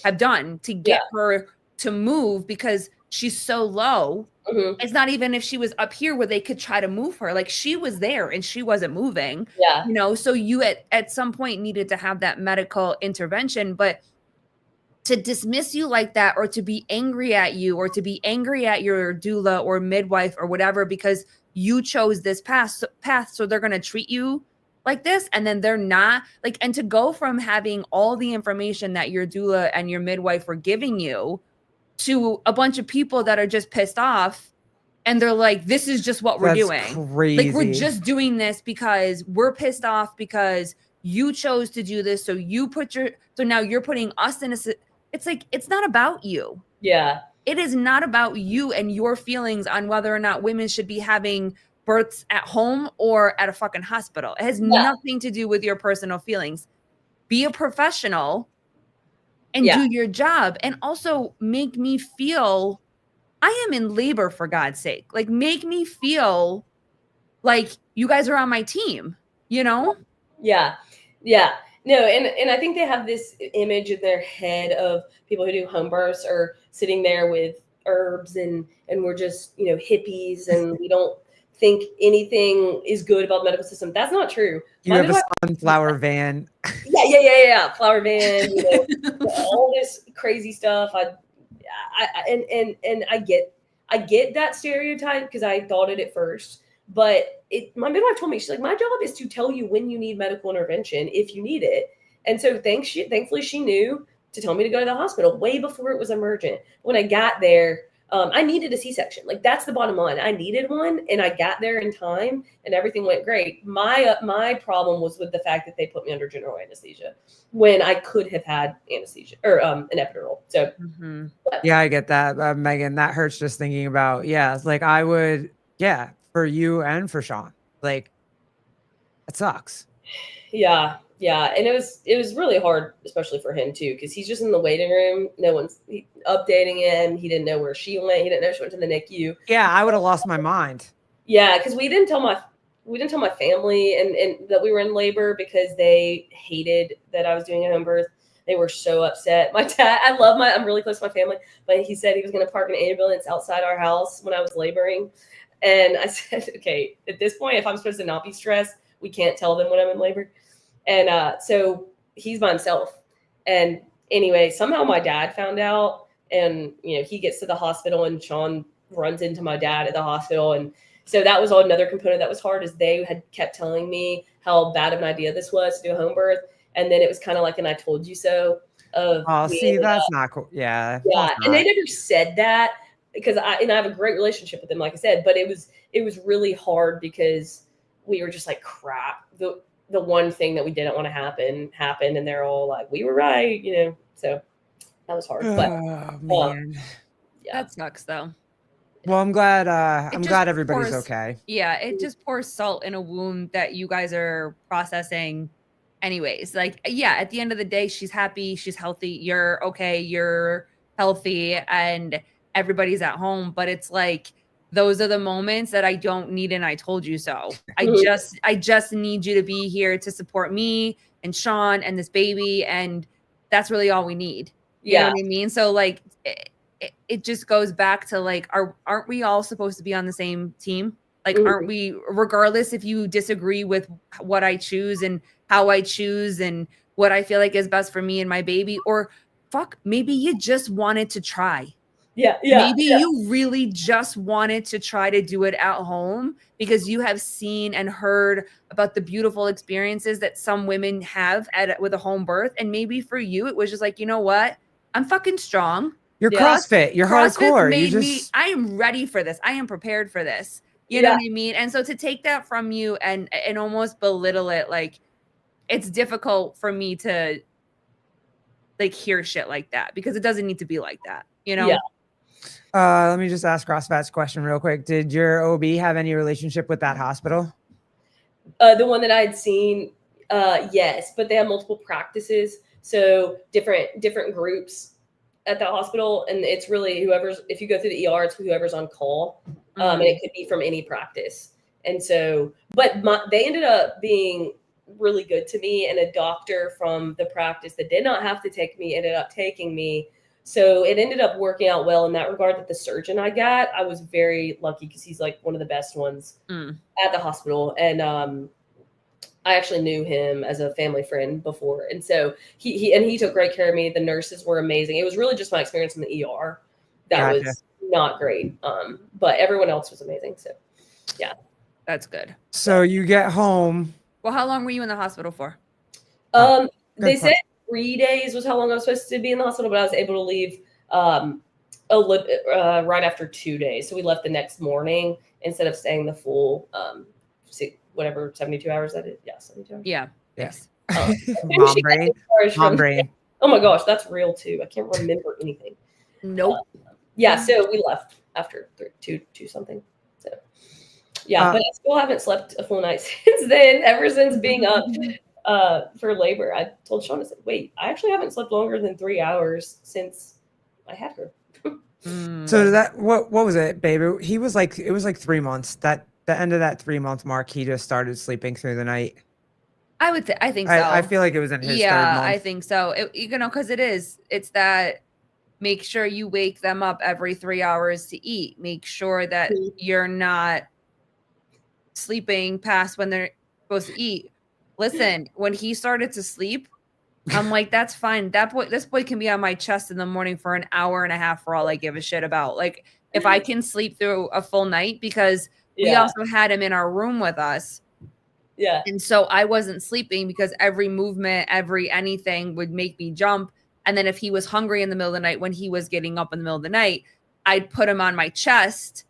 Speaker 2: have done to get her to move because she's so low. It's not even if she was up here where they could try to move her. Like she was there and she wasn't moving.
Speaker 3: Yeah.
Speaker 2: You know, so you at some point needed to have that medical intervention, but to dismiss you like that, or to be angry at you, or to be angry at your doula or midwife or whatever because you chose this path, so they're going to treat you like this, and then they're not, like, and to go from having all the information that your doula and your midwife were giving you to a bunch of people that are just pissed off and they're like, this is just what we're doing.
Speaker 1: Crazy.
Speaker 2: Like, we're just doing this because we're pissed off because you chose to do this. So now you're putting us in it's like, it's not about you.
Speaker 3: Yeah.
Speaker 2: It is not about you and your feelings on whether or not women should be having births at home or at a fucking hospital. It has nothing to do with your personal feelings. Be a professional and do your job, and also make me feel I am in labor, for God's sake. Like, make me feel like you guys are on my team, you know?
Speaker 3: Yeah. Yeah. No, and I think they have this image in their head of people who do home births are sitting there with herbs and we're just, hippies and we don't think anything is good about the medical system. That's not true.
Speaker 1: You have a sunflower van.
Speaker 3: Yeah. Flower van, all this crazy stuff. I get that stereotype because I thought it at first. But my midwife told me, she's like, my job is to tell you when you need medical intervention, if you need it. And so thankfully she knew to tell me to go to the hospital way before it was emergent. When I got there, I needed a C-section. Like, that's the bottom line. I needed one, and I got there in time, and everything went great. My problem was with the fact that they put me under general anesthesia when I could have had anesthesia or an epidural. So,
Speaker 1: yeah, I get that, Megan. That hurts just thinking about. Yeah, it's like I would. Yeah, for you and for Sean, like, it sucks.
Speaker 3: Yeah, and it was really hard, especially for him too, because he's just in the waiting room. No one's updating him. He didn't know where she went. He didn't know she went to the NICU.
Speaker 1: Yeah, I would have lost my mind.
Speaker 3: Yeah, because we didn't tell my family and that we were in labor because they hated that I was doing a home birth. They were so upset. My dad, I'm really close to my family, but he said he was going to park an ambulance outside our house when I was laboring. And I said, okay, at this point, if I'm supposed to not be stressed, we can't tell them when I'm in labor. And so he's by himself. And anyway, somehow my dad found out, and, he gets to the hospital and Sean runs into my dad at the hospital. And so that was another component that was hard, is they had kept telling me how bad of an idea this was to do a home birth. And then it was kind of like an I told you so.
Speaker 1: That's not cool. Yeah.
Speaker 3: Yeah. And they never said that, because I have a great relationship with them, like I said, but it was really hard because we were just like, crap. The one thing that we didn't want to happen happened, and they're all like, we were right, so that was hard. But
Speaker 1: man.
Speaker 2: That sucks though.
Speaker 1: Well, I'm glad everybody's okay.
Speaker 2: Yeah, it just pours salt in a wound that you guys are processing anyways. Like, yeah, at the end of the day, she's happy, she's healthy, you're okay, you're healthy, and everybody's at home. But it's like, those are the moments that I don't need an I told you so. I just need you to be here to support me and Sean and this baby, and that's really all we need. You know what I mean? So, like, it just goes back to like, aren't we all supposed to be on the same team? Like, aren't we, regardless if you disagree with what I choose and how I choose and what I feel like is best for me and my baby, or fuck, maybe you just wanted to try. Maybe you really just wanted to try to do it at home because you have seen and heard about the beautiful experiences that some women have with a home birth. And maybe for you, it was just like, you know what? I'm fucking strong.
Speaker 1: You're CrossFit. You're hardcore.
Speaker 2: Made me, I am ready for this. I am prepared for this. You know what I mean? And so to take that from you and almost belittle it, like, it's difficult for me to like hear shit like that because it doesn't need to be like that, you know?
Speaker 1: Let me just ask CrossFit's question real quick. Did your OB have any relationship with that hospital?
Speaker 3: The one that I had seen, yes, but they have multiple practices. So different groups at the hospital. And it's really if you go through the ER, it's whoever's on call. And it could be from any practice. And so, but they ended up being really good to me, and a doctor from the practice that did not have to take me ended up taking me. So it ended up working out well in that regard. That the surgeon I was very lucky because he's like one of the best ones at the hospital. And I actually knew him as a family friend before. And so he took great care of me. The nurses were amazing. It was really just my experience in the ER that was not great. But everyone else was amazing. So yeah.
Speaker 2: That's good.
Speaker 1: So you get home.
Speaker 2: Well, how long were you in the hospital for?
Speaker 3: They said 3 days was how long I was supposed to be in the hospital, but I was able to leave right after 2 days. So we left the next morning instead of staying the full 72 hours that is. Yeah, 72 hours.
Speaker 2: Yeah. Yes.
Speaker 1: Mom brain.
Speaker 3: Oh my gosh, that's real too. I can't remember anything.
Speaker 2: Nope.
Speaker 3: So we left after 2 something. So yeah, but I still haven't slept a full night since then, ever since being up for labor. I told Sean, I said, wait, I actually haven't slept longer than 3 hours since I had her.
Speaker 1: So that what was it, baby? It was like 3 months. That the end of that 3 month mark, he just started sleeping through the night.
Speaker 2: I think so.
Speaker 1: I feel like it was in his third month.
Speaker 2: I think so. Because it's that make sure you wake them up every 3 hours to eat. Make sure that you're not sleeping past when they're supposed to eat. Listen, when he started to sleep, I'm like, that's fine. This boy can be on my chest in the morning for an hour and a half for all I give a shit about. Like, if I can sleep through a full night, because we also had him in our room with us.
Speaker 3: Yeah.
Speaker 2: And so I wasn't sleeping because every movement, anything would make me jump. And then if he was hungry in the middle of the night, when he was getting up in the middle of the night, I'd put him on my chest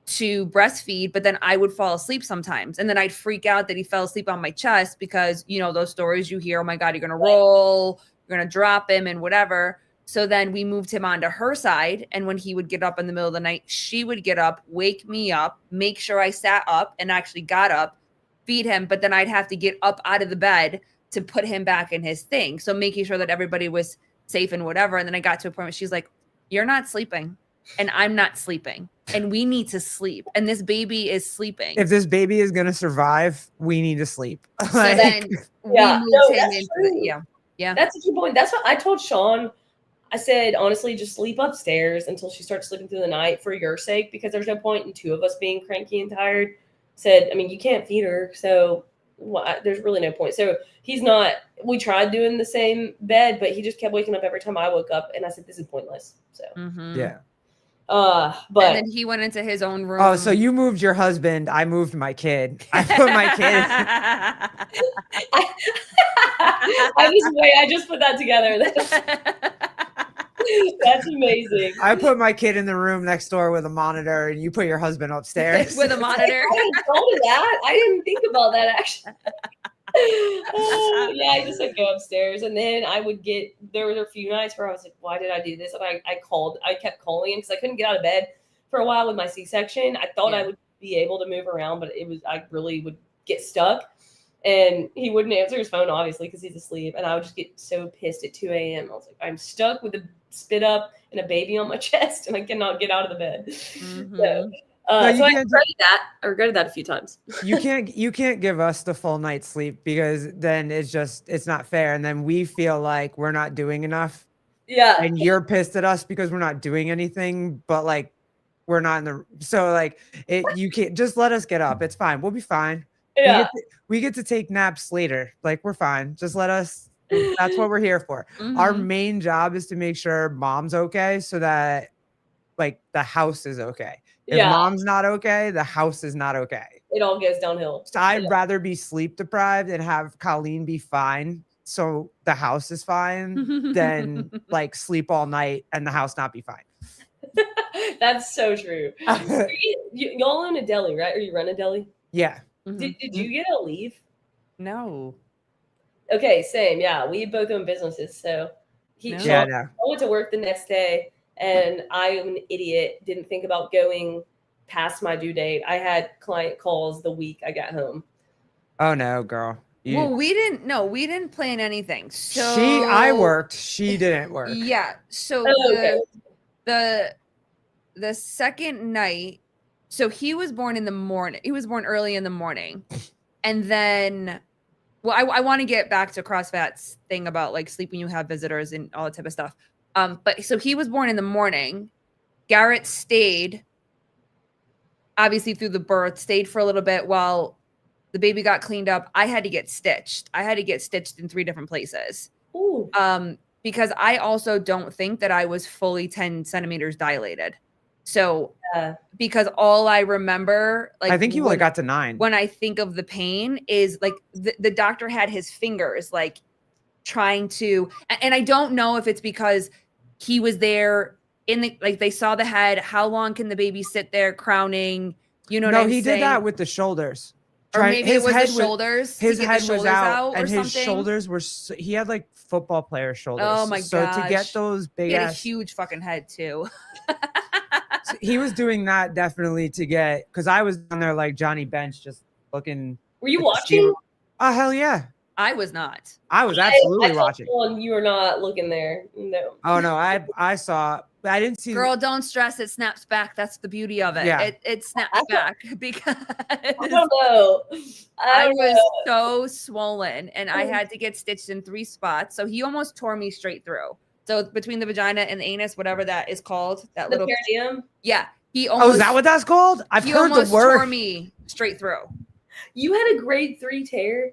Speaker 2: to breastfeed, but then I would fall asleep sometimes. And then I'd freak out that he fell asleep on my chest because, those stories you hear, oh my God, you're going to roll, you're going to drop him and whatever. So then we moved him onto her side. And when he would get up in the middle of the night, she would get up, wake me up, make sure I sat up and actually got up, feed him. But then I'd have to get up out of the bed to put him back in his thing. So making sure that everybody was safe and whatever. And then I got to a point where she's like, you're not sleeping and I'm not sleeping. And we need to sleep. And this baby is sleeping.
Speaker 1: If this baby is going to survive, we need to sleep.
Speaker 2: So then we moved him into the, yeah.
Speaker 3: That's a key point. That's what I told Sean. I said, honestly, just sleep upstairs until she starts sleeping through the night for your sake, because there's no point in two of us being cranky and tired. Said, I mean, you can't feed her. So there's really no point. So we tried doing the same bed, but he just kept waking up every time I woke up. And I said, this is pointless. So,
Speaker 1: yeah.
Speaker 3: But
Speaker 2: and then he went into his own room.
Speaker 1: Oh, so you moved your husband. I moved my kid. I put my kid.
Speaker 3: I just put that together. That's amazing.
Speaker 1: I put my kid in the room next door with a monitor, and you put your husband upstairs
Speaker 2: with a monitor.
Speaker 3: I didn't think about that actually. I just would go upstairs, and then there were a few nights where I was like, why did I do this? And I kept calling him because I couldn't get out of bed for a while with my C-section. I thought I would be able to move around, but I really would get stuck, and he wouldn't answer his phone, obviously, because he's asleep. And I would just get so pissed at 2 a.m. I was like, I'm stuck with a spit up and a baby on my chest, and I cannot get out of the bed.
Speaker 2: Mm-hmm.
Speaker 3: So I regretted that a few times.
Speaker 1: You can't give us the full night's sleep, because then it's not fair, and then we feel like we're not doing enough.
Speaker 3: Yeah.
Speaker 1: And you're pissed at us because we're not doing anything, but like we're not in the so like you can't just let us get up. It's fine. We'll be fine.
Speaker 3: Yeah.
Speaker 1: We get to take naps later. Like we're fine. Just let us. That's what we're here for. Our
Speaker 2: Mhm.
Speaker 1: main job is to make sure mom's okay so that like the house is okay. If
Speaker 3: Yeah.
Speaker 1: mom's not okay, the house is not okay.
Speaker 3: It all goes downhill.
Speaker 1: So I'd rather be sleep deprived and have Colleen be fine so the house is fine than like sleep all night and the house not be fine.
Speaker 3: That's so true. Y'all own a deli, right? Or you run a deli?
Speaker 1: Yeah.
Speaker 2: Mhm.
Speaker 3: Did you get a leave?
Speaker 2: No.
Speaker 3: Okay, same. Yeah, we both own businesses. So
Speaker 2: No.
Speaker 1: Yeah,
Speaker 3: Sean,
Speaker 1: no.
Speaker 3: I went to work the next day, and I am an idiot. Didn't think about going past my due date. I had client calls the week I got home.
Speaker 1: Oh no, girl.
Speaker 2: Well, we didn't plan anything. So
Speaker 1: I worked. She didn't work.
Speaker 2: Yeah. So
Speaker 3: Oh, okay.
Speaker 2: the second night, so he was born in the morning. He was born early in the morning. And then well, I want to get back to CrossFit's thing about like sleep when you have visitors and all that type of stuff. But so he was born in the morning. Garrett stayed obviously through the birth, stayed for a little bit while the baby got cleaned up. I had to get stitched. I had to get stitched in 3 different places.
Speaker 3: Ooh.
Speaker 2: Because I also don't think that I was fully 10 centimeters dilated. So because all I remember, like
Speaker 1: I think you only got to 9.
Speaker 2: When I think of the pain is like the doctor had his fingers like trying to, and I don't know if it's because he was there in the, like they saw the head, how long can the baby sit there crowning? You know what I'm saying?
Speaker 1: No, he did that with the shoulders.
Speaker 2: Or maybe it was the shoulders.
Speaker 1: His
Speaker 2: to get
Speaker 1: head
Speaker 2: the shoulders
Speaker 1: was out,
Speaker 2: or
Speaker 1: and his
Speaker 2: something.
Speaker 1: shoulders were. He had like football player shoulders.
Speaker 2: Oh my
Speaker 1: So
Speaker 2: gosh.
Speaker 1: to get those big
Speaker 2: He had a
Speaker 1: ass,
Speaker 2: huge fucking head too.
Speaker 1: so he was doing that definitely to get. Because I was down there like Johnny Bench, just looking.
Speaker 3: Were you
Speaker 1: to see-
Speaker 3: watching?
Speaker 1: Oh hell yeah!
Speaker 2: I was not.
Speaker 1: I was absolutely
Speaker 3: I told
Speaker 1: watching.
Speaker 3: Sean you were not looking there. No.
Speaker 1: Oh no, I saw. But I didn't see.
Speaker 2: Girl, don't stress. It snaps back. That's the beauty of it.
Speaker 1: Yeah.
Speaker 2: It snaps back because
Speaker 3: I don't know.
Speaker 2: I
Speaker 3: don't
Speaker 2: was
Speaker 3: know.
Speaker 2: so swollen and I had to get stitched in 3 spots. So he almost tore me straight through. So between the vagina and the anus, whatever that is called, that
Speaker 3: The
Speaker 2: little
Speaker 3: perineum.
Speaker 2: yeah. He
Speaker 1: Oh,
Speaker 2: almost
Speaker 1: is that what that's called? I've
Speaker 2: he
Speaker 1: heard the
Speaker 2: almost
Speaker 1: word.
Speaker 2: tore me straight through.
Speaker 3: You had a grade 3 tear.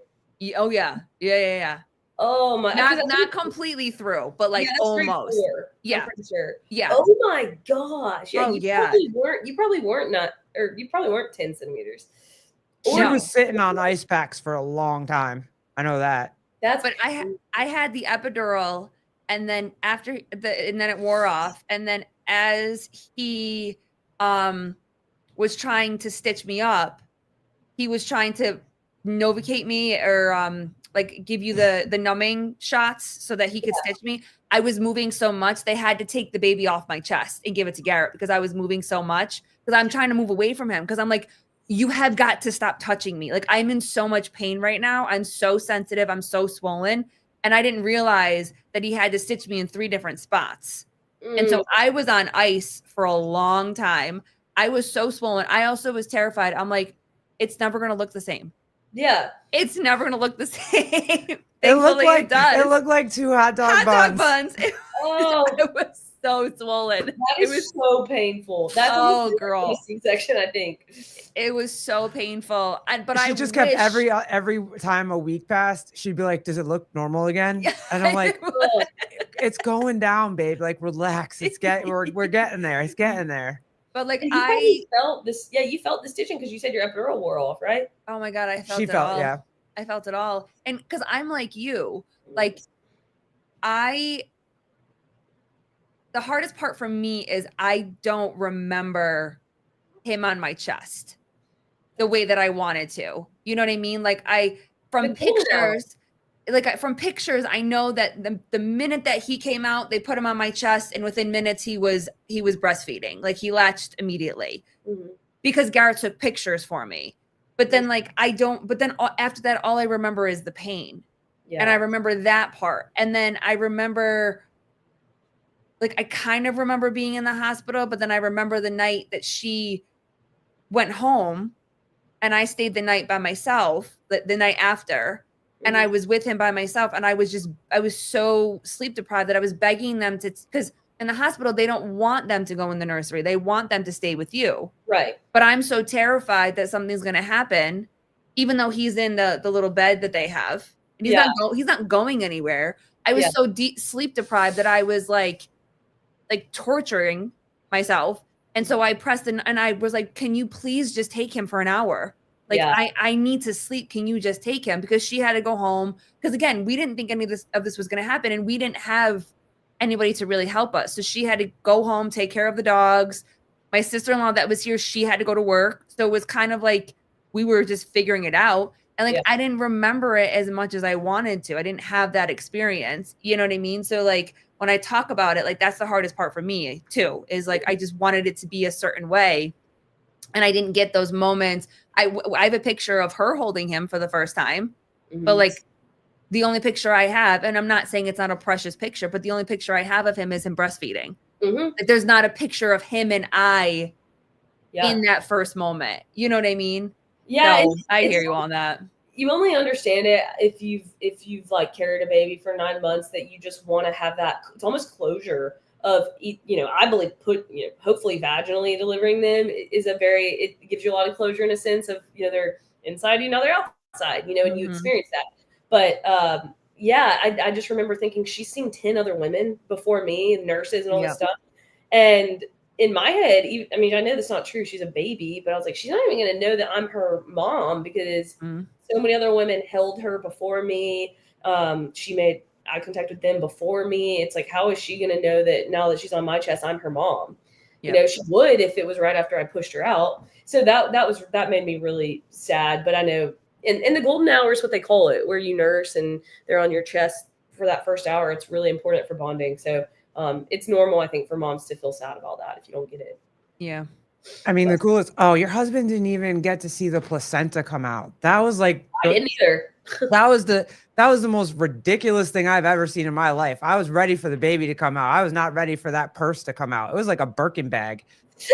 Speaker 2: Oh yeah. Yeah.
Speaker 3: Oh my!
Speaker 2: Not completely through, but like
Speaker 3: that's grade
Speaker 2: almost.
Speaker 3: 4,
Speaker 2: Yeah.
Speaker 3: I'm pretty sure.
Speaker 2: Yeah.
Speaker 3: Oh my gosh! Yeah,
Speaker 2: Oh,
Speaker 3: you
Speaker 2: yeah.
Speaker 3: probably weren't not, or you probably weren't 10 centimeters.
Speaker 1: She
Speaker 2: No.
Speaker 1: was sitting on ice packs for a long time. I know that.
Speaker 3: That's
Speaker 2: But I had the epidural, and then and then it wore off, and then as he was trying to stitch me up, he was trying to Novacate me or like give you the numbing shots so that he could stitch me. I was moving so much they had to take the baby off my chest and give it to Garrett because I was moving so much because I'm trying to move away from him because I'm like, you have got to stop touching me. Like I'm in so much pain right now. I'm so sensitive. I'm so swollen. And I didn't realize that he had to stitch me in 3 different spots. And so I was on ice for a long time. I was so swollen. I also was terrified. I'm like, it's never going to look the same.
Speaker 3: Yeah.
Speaker 2: It's never going to look the same.
Speaker 1: It looked like
Speaker 2: it does.
Speaker 1: It looked like 2 hot dog buns.
Speaker 3: Oh,
Speaker 2: It was so swollen.
Speaker 3: that is so painful. That's
Speaker 2: girl.
Speaker 3: a C-section, I think.
Speaker 2: It was so painful. But
Speaker 1: She just kept every time a week passed, she'd be like, "Does it look normal again?" And I'm like, "It's going down, babe. Like, relax. We're getting there. It's getting there."
Speaker 2: But like
Speaker 3: You felt this. Yeah, you felt the stitching because you said your epidural wore off, right?
Speaker 2: oh my God, I felt
Speaker 1: She
Speaker 2: it
Speaker 1: felt,
Speaker 2: all.
Speaker 1: yeah.
Speaker 2: I felt it all. And because I'm like you, like the hardest part for me is I don't remember him on my chest the way that I wanted to. You know what I mean? Like from pictures, I know that the minute that he came out, they put him on my chest, and within minutes he was breastfeeding. Like he latched immediately because Garrett took pictures for me. But then after that, all I remember is the pain.
Speaker 3: Yeah.
Speaker 2: And I remember that part. And then I remember, like, I kind of remember being in the hospital, but then I remember the night that she went home and I stayed the night by myself, the night after. and I was with him by myself, and I was so sleep deprived that I was begging them to, because in the hospital, they don't want them to go in the nursery. They want them to stay with you.
Speaker 3: Right.
Speaker 2: But I'm so terrified that something's going to happen, even though he's in the little bed that they have. And he's not going anywhere. I was so deep sleep deprived that I was like torturing myself. And so I pressed and I was like, can you please just take him for an hour? Like, I need to sleep. Can you just take him? Because she had to go home. Because again, we didn't think any of this was going to happen. And we didn't have anybody to really help us. So she had to go home, take care of the dogs. My sister-in-law that was here, she had to go to work. So it was kind of like we were just figuring it out. And like, I didn't remember it as much as I wanted to. I didn't have that experience. You know what I mean? So like, when I talk about it, like, that's the hardest part for me too, is like, I just wanted it to be a certain way. And I didn't get those moments. I have a picture of her holding him for the first time, but like the only picture I have, and I'm not saying it's not a precious picture, but the only picture I have of him is him breastfeeding. Like, there's not a picture of him and I in that first moment. You know what I mean?
Speaker 3: Yeah.
Speaker 2: So I hear you on that.
Speaker 3: You only understand it if you've like carried a baby for 9 months, that you just want to have that, it's almost closure of, you know, I believe hopefully vaginally delivering them is it gives you a lot of closure in a sense of, you know, they're inside, you know, they're outside, you know, and you experience that. But I just remember thinking she's seen 10 other women before me, and nurses and all this stuff. And in my head, I mean, I know that's not true. She's a baby, but I was like, she's not even going to know that I'm her mom, because so many other women held her before me. She made eye contact with them before me. It's like, how is she going to know that now that she's on my chest, I'm her mom? You know, she would if it was right after I pushed her out. So that made me really sad. But I know in the golden hour is what they call it, where you nurse and they're on your chest for that first hour. It's really important for bonding. So it's normal, I think, for moms to feel sad about that if you don't get it.
Speaker 2: Yeah.
Speaker 1: I mean, the coolest. Oh, your husband didn't even get to see the placenta come out. That was like,
Speaker 3: I didn't either.
Speaker 1: that was the most ridiculous thing I've ever seen in my life. I was ready for the baby to come out. I was not ready for that purse to come out. It was like a Birkin bag.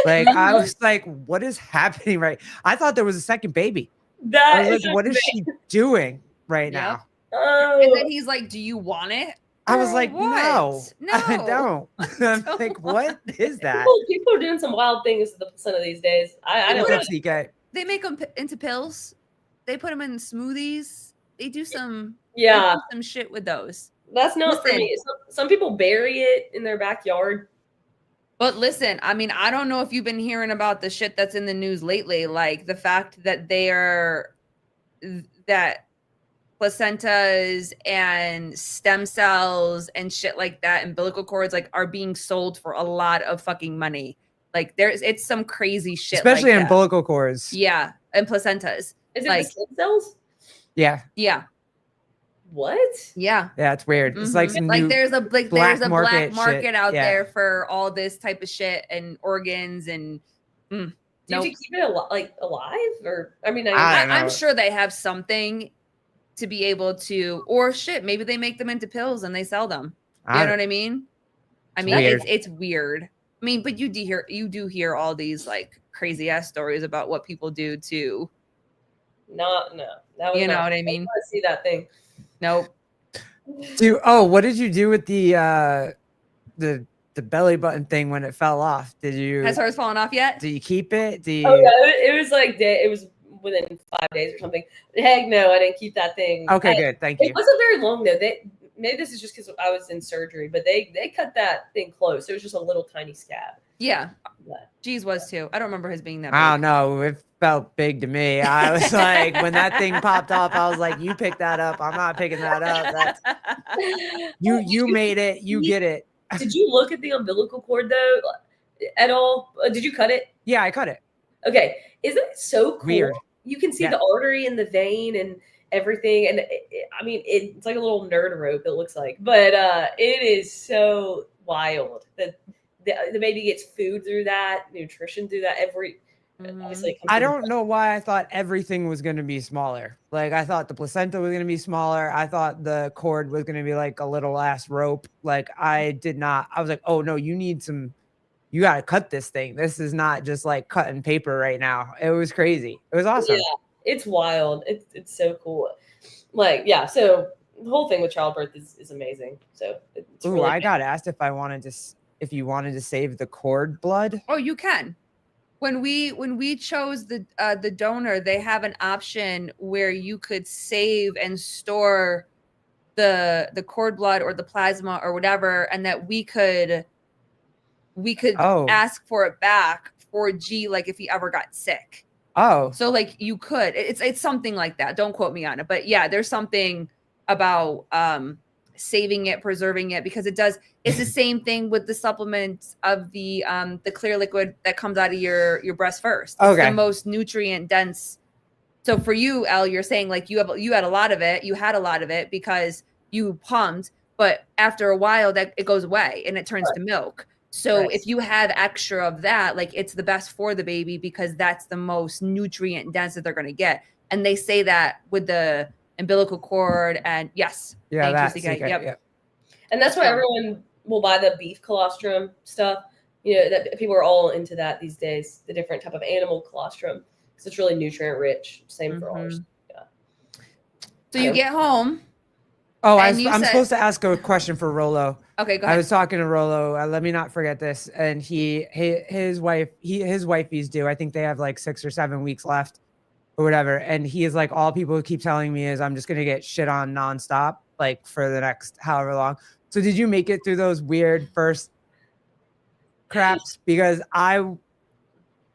Speaker 1: Like, I was like, what is happening? Right. I thought there was a second baby. I was like, what is she doing right now?
Speaker 3: Oh.
Speaker 2: And then he's like, do you want it?
Speaker 1: I was like, no,
Speaker 2: No,
Speaker 1: I don't. I'm like, what is that?
Speaker 3: People are doing some wild things with the placenta these days. I don't know.
Speaker 2: They make them into pills. They put them in smoothies. They do some some shit with those.
Speaker 3: That's not for me. Some people bury it in their backyard.
Speaker 2: But listen, I mean, I don't know if you've been hearing about the shit that's in the news lately, like the fact that that placentas and stem cells and shit like that, umbilical cords, like, are being sold for a lot of fucking money. Like, it's some crazy shit,
Speaker 1: especially
Speaker 2: like
Speaker 1: umbilical cords.
Speaker 2: Yeah, and placentas.
Speaker 3: Is it
Speaker 2: like
Speaker 3: the stem cells?
Speaker 1: Yeah.
Speaker 2: Yeah.
Speaker 3: What?
Speaker 2: Yeah.
Speaker 1: Yeah, it's weird. It's like some
Speaker 2: there's a black market out
Speaker 1: Yeah.
Speaker 2: there for all this type of shit and organs and.
Speaker 3: Did you keep it alive? Or I mean,
Speaker 2: I'm sure they have something to be able to, or shit, maybe they make them into pills and they sell them. You know what I mean? I mean, it's weird. I mean, but you do hear all these like crazy ass stories about what people do to.
Speaker 3: No. That was
Speaker 2: you know what I mean?
Speaker 3: I see that thing.
Speaker 2: Nope.
Speaker 3: Oh,
Speaker 1: what did you do with the belly button thing when it fell off?
Speaker 2: Has hers fallen off yet?
Speaker 1: Do you keep it?
Speaker 3: Oh yeah, it was like it was within 5 days or something. Heck no, I didn't keep that thing.
Speaker 1: Okay, good. Thank you.
Speaker 3: It wasn't very long though. Maybe this is just because I was in surgery, but they cut that thing close. It was just a little tiny scab.
Speaker 2: Yeah. G's was too. I don't remember his being that big.
Speaker 1: I don't know. It felt big to me. I was like, when that thing popped off, I was like, you picked that up. I'm not picking that up. You made it. You get it.
Speaker 3: Did you look at the umbilical cord though at all? Did you cut it?
Speaker 1: Yeah, I cut it.
Speaker 3: Okay. Isn't it so cool?
Speaker 1: Weird.
Speaker 3: You can see the artery and the vein and everything. And I mean, it's like a little nerd rope, it looks like. But it is so wild that the baby gets food through that, nutrition through that. Obviously,
Speaker 1: I don't know why I thought everything was going to be smaller. Like, I thought the placenta was going to be smaller. I thought the cord was going to be like a little ass rope. Like, I was like, oh no, you got to cut this thing. This is not just like cutting paper right now. It was crazy. It was awesome.
Speaker 3: Yeah, it's wild. It's so cool. Like, yeah. So the whole thing with childbirth is amazing. So it's
Speaker 1: Ooh,
Speaker 3: really
Speaker 1: I got asked if if you wanted to save the cord blood.
Speaker 2: Oh, you can. When we chose the donor, they have an option where you could save and store the cord blood or the plasma or whatever, and that we could
Speaker 1: Oh.
Speaker 2: ask for it back for G, like if he ever got sick.
Speaker 1: Oh.
Speaker 2: So like you could, it's something like that. Don't quote me on it, but yeah, there's something about saving it, preserving it, because it's the same thing with the supplements of the clear liquid that comes out of your breast first. It's
Speaker 1: Okay.
Speaker 2: the most nutrient dense. So for you, Elle, you're saying like you had a lot of it because you pumped, but after a while that it goes away and it turns to milk. So if you have extra of that, like it's the best for the baby because that's the most nutrient dense that they're going to get. And they say that with the umbilical cord and yes.
Speaker 1: Yeah,
Speaker 2: thank you, CK. Yep.
Speaker 3: And that's why everyone will buy the beef colostrum stuff. You know, that people are all into that these days, the different type of animal colostrum. Because it's really nutrient rich. Same for ours. Yeah.
Speaker 2: So you get home.
Speaker 1: Oh, I'm supposed to ask a question for Rolo.
Speaker 2: Okay, go ahead.
Speaker 1: I was talking to Rolo. Let me not forget this. And his wifey's due. I think they have like 6 or 7 weeks left or whatever. And he is like, all people keep telling me is I'm just going to get shit on nonstop, like for the next however long. So did you make it through those weird first craps? Because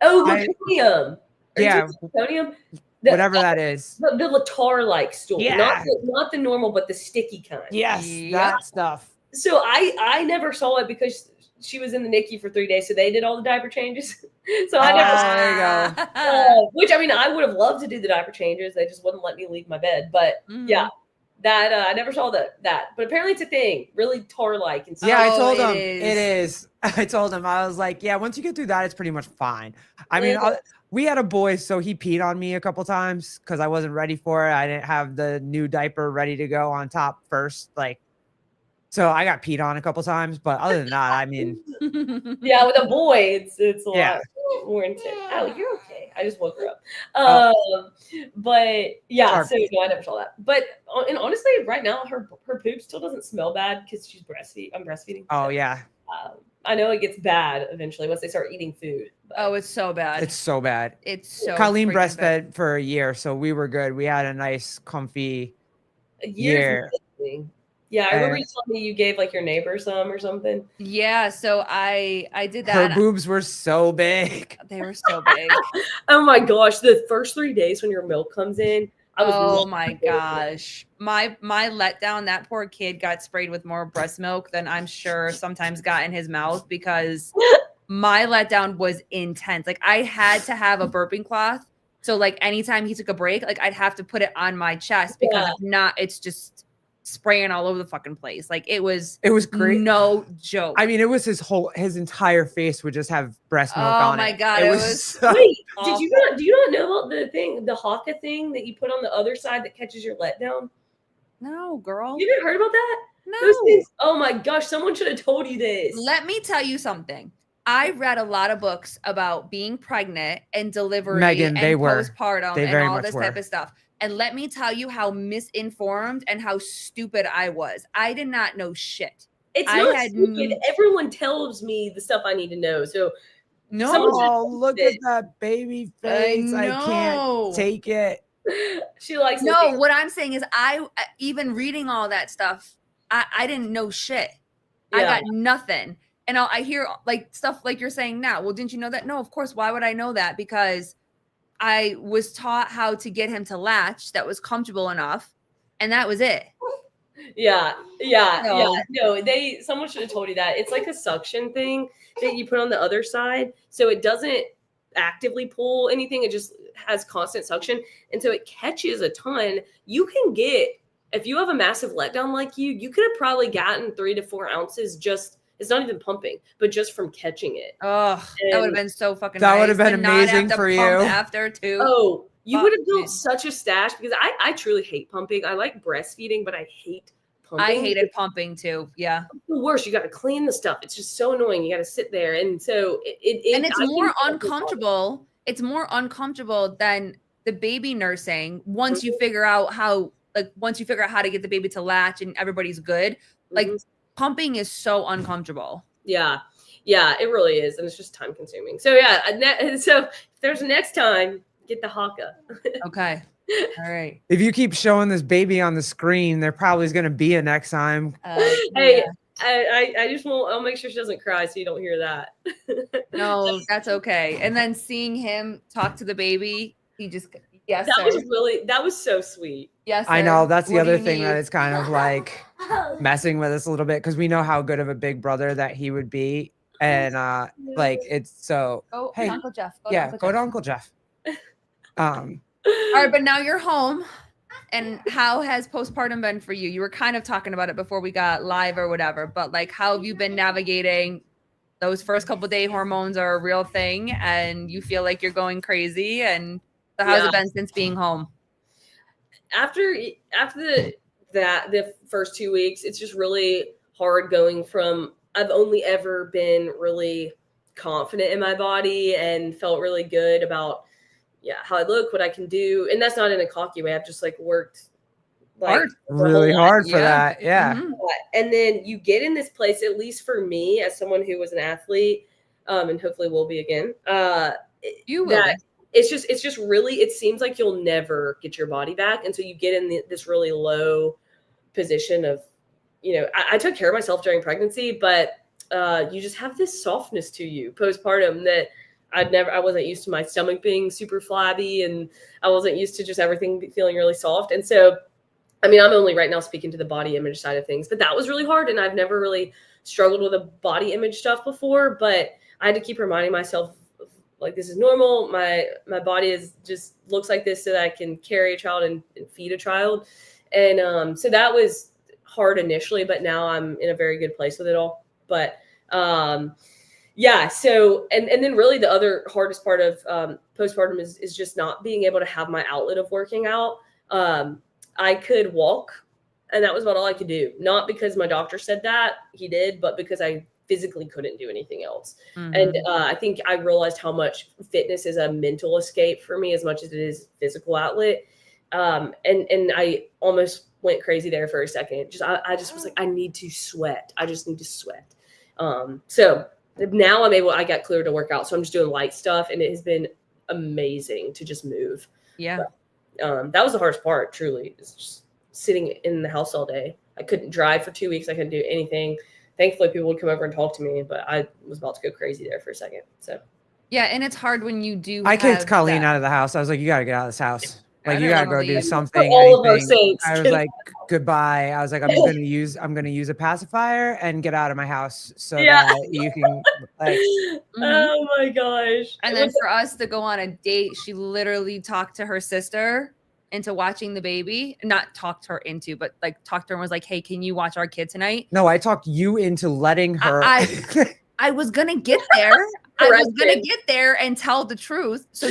Speaker 3: meconium.
Speaker 1: Yeah.
Speaker 3: Meconium?
Speaker 1: Whatever that is.
Speaker 3: The Latar-like stool.
Speaker 1: Yeah.
Speaker 3: Not the normal, but the sticky kind.
Speaker 1: Yes, that stuff.
Speaker 3: So I never saw it because she was in the NICU for 3 days, so they did all the diaper changes. So I never saw
Speaker 1: There you go.
Speaker 3: which, I mean, I would have loved to do the diaper changes. They just wouldn't let me leave my bed. But yeah, that I never saw that. But apparently it's a thing, really tar-like. And
Speaker 1: yeah, I told him it is. I told him, I was like, yeah, once you get through that, it's pretty much fine. I mean, we had a boy, so he peed on me a couple times because I wasn't ready for it. I didn't have the new diaper ready to go on top first. So I got peed on a couple times, but other than that, I mean.
Speaker 3: Yeah, with a boy, it's a lot more intense. Oh, you're okay. I just woke her up. But yeah, so no, I never saw that. But and honestly, right now, her poop still doesn't smell bad because she's breastfeeding. I'm breastfeeding.
Speaker 1: Oh, yeah.
Speaker 3: I know it gets bad eventually once they start eating food.
Speaker 2: Oh, it's so bad.
Speaker 1: It's so bad.
Speaker 2: It's so
Speaker 1: Colleen breastfed for a year, so we were good. We had a nice, comfy year.
Speaker 3: Yeah, I remember you told me you gave like your neighbor some or something.
Speaker 2: Yeah, so I did that.
Speaker 1: Her boobs were so big.
Speaker 2: They were so big.
Speaker 3: Oh my gosh, the first 3 days when your milk comes in,
Speaker 2: oh my gosh. My letdown, that poor kid got sprayed with more breast milk than I'm sure sometimes got in his mouth because my letdown was intense. Like I had to have a burping cloth. So like anytime he took a break, like I'd have to put it on my chest because if not, it's just spraying all over the fucking place. Like it was
Speaker 1: great.
Speaker 2: No joke.
Speaker 1: I mean, it was his entire face would just have breast milk on it.
Speaker 2: Oh my God. It was
Speaker 3: so wait, do you not know about the Haka thing that you put on the other side that catches your letdown?
Speaker 2: No, girl.
Speaker 3: You haven't heard about that?
Speaker 2: No.
Speaker 3: Those things, oh my gosh, someone should have told you this.
Speaker 2: Let me tell you something. I read a lot of books about being pregnant and delivery
Speaker 1: Megan,
Speaker 2: and postpartum and all this type of stuff. And let me tell you how misinformed and how stupid I was. I did not know shit.
Speaker 3: It's not stupid. Everyone tells me the stuff I need to know. So
Speaker 1: look at that baby face. I can't take it.
Speaker 3: She likes
Speaker 2: what I'm saying is I even reading all that stuff, I didn't know shit. Yeah. I got nothing. And I hear like stuff like you're saying now. Well, didn't you know that? No, of course. Why would I know that? Because I was taught how to get him to latch that was comfortable enough. And that was it.
Speaker 3: Yeah. No, someone should have told you that. It's like a suction thing that you put on the other side. So it doesn't actively pull anything. It just has constant suction. And so it catches a ton. You can get, if you have a massive letdown like you could have probably gotten 3 to 4 ounces just, it's not even pumping, but just from catching it.
Speaker 2: Oh, that would have been so fucking
Speaker 1: That
Speaker 2: nice.
Speaker 1: would have been amazing for you.
Speaker 2: After too.
Speaker 3: Oh, you would have built such a stash because I truly hate pumping. I like breastfeeding, but I hate pumping.
Speaker 2: I hated pumping too. Yeah.
Speaker 3: It's the worst. You got to clean the stuff. It's just so annoying. You got to sit there. And so
Speaker 2: it's more uncomfortable. It's more uncomfortable than the baby nursing once you figure out how like once you figure out how to get the baby to latch and everybody's good, like
Speaker 3: Mhm.
Speaker 2: pumping is so uncomfortable.
Speaker 3: Yeah, it really is, and it's just time consuming. So yeah, so if there's a next time, get the Haka.
Speaker 2: Okay. All right.
Speaker 1: If you keep showing this baby on the screen, there probably is going to be a next time.
Speaker 3: Hey,
Speaker 2: Yeah.
Speaker 3: I just won't. I'll make sure she doesn't cry, so you don't hear that.
Speaker 2: No, that's okay. And then seeing him talk to the baby, he just yes,
Speaker 3: that was so sweet.
Speaker 2: yes.
Speaker 1: I
Speaker 2: sir.
Speaker 1: know that's the
Speaker 2: What do
Speaker 1: other
Speaker 2: you
Speaker 1: thing that
Speaker 2: need?
Speaker 1: is kind of like messing with us a little bit because we know how good of a big brother that he would be. And like it's so
Speaker 2: Oh,
Speaker 1: hey,
Speaker 2: Uncle Jeff. Go
Speaker 1: yeah,
Speaker 2: to Uncle
Speaker 1: go to
Speaker 2: Jeff.
Speaker 1: Uncle Jeff.
Speaker 2: All right, but now you're home. And how has postpartum been for you? You were kind of talking about it before we got live or whatever, but like how have you been navigating those first couple of days? Hormones are a real thing and you feel like you're going crazy. And so how's it been since being home?
Speaker 3: After the first 2 weeks, it's just really hard going from I've only ever been really confident in my body and felt really good about how I look, what I can do, and that's not in a cocky way. I've just like worked
Speaker 2: Hard.
Speaker 1: Really hard for that. Yeah.
Speaker 2: Mhm.
Speaker 3: And then you get in this place, at least for me, as someone who was an athlete, and hopefully will be again.
Speaker 2: You will.
Speaker 3: It's just really, it seems like you'll never get your body back. And so you get in this really low position of, I took care of myself during pregnancy, but you just have this softness to you postpartum that I wasn't used to my stomach being super flabby, and I wasn't used to just everything feeling really soft. And so, I mean, I'm only right now speaking to the body image side of things, but that was really hard. And I've never really struggled with a body image stuff before, but I had to keep reminding myself, like, this is normal. My body is just looks like this so that I can carry a child and feed a child. And so that was hard initially, but now I'm in a very good place with it all. But so and then really the other hardest part of postpartum is just not being able to have my outlet of working out. I could walk, and that was about all I could do. Not because my doctor said that, he did, but because I physically couldn't do anything else.
Speaker 2: Mhm.
Speaker 3: And I think I realized how much fitness is a mental escape for me as much as it is physical outlet. And I almost went crazy there for a second. I just was like, I need to sweat. I just need to sweat. So now I got cleared to work out. So I'm just doing light stuff, and it has been amazing to just move.
Speaker 2: Yeah.
Speaker 3: But, that was the hardest part, truly. It's just sitting in the house all day. I couldn't drive for 2 weeks. I couldn't do anything. Thankfully, people would come over and talk to me, but I was about to go crazy there for a second. So
Speaker 2: Yeah, and it's hard when you do.
Speaker 1: I kicked
Speaker 2: have
Speaker 1: Colleen
Speaker 2: that.
Speaker 1: out of the house. I was like, you got to get out of this house.
Speaker 2: I
Speaker 1: Like, you
Speaker 2: don't
Speaker 1: got to
Speaker 2: know
Speaker 1: go
Speaker 2: the
Speaker 1: do
Speaker 2: answer.
Speaker 1: something.
Speaker 3: For all of our
Speaker 1: anything.
Speaker 3: sakes.
Speaker 1: I was like, goodbye. I was like, I'm going to use a pacifier and get out of my house so that you can like.
Speaker 3: Oh my gosh.
Speaker 2: And then for us to go on a date, she literally talked to her sister into watching the baby. Not talked her into, but like talked to her and was like, hey, can you watch our kid tonight?
Speaker 1: No, I talked you into letting her.
Speaker 2: I was going to get there. I was going to get there and tell the truth. So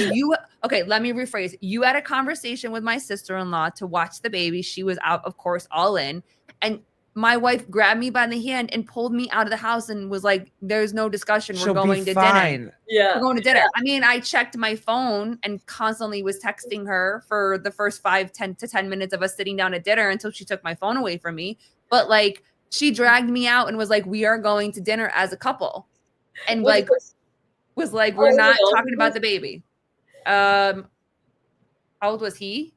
Speaker 2: okay, let me rephrase. You had a conversation with my sister-in-law to watch the baby. She was out, of course, all in. And my wife grabbed me by the hand and pulled me out of the house and was like, there's no discussion. We're going to dinner.
Speaker 3: Yeah.
Speaker 2: We're going to dinner. I mean, I checked my phone and constantly was texting her for the first 10 minutes of us sitting down at dinner until she took my phone away from me. But like, she dragged me out and was like, we are going to dinner as a couple. And was like, we're not talking about the baby. How old was he?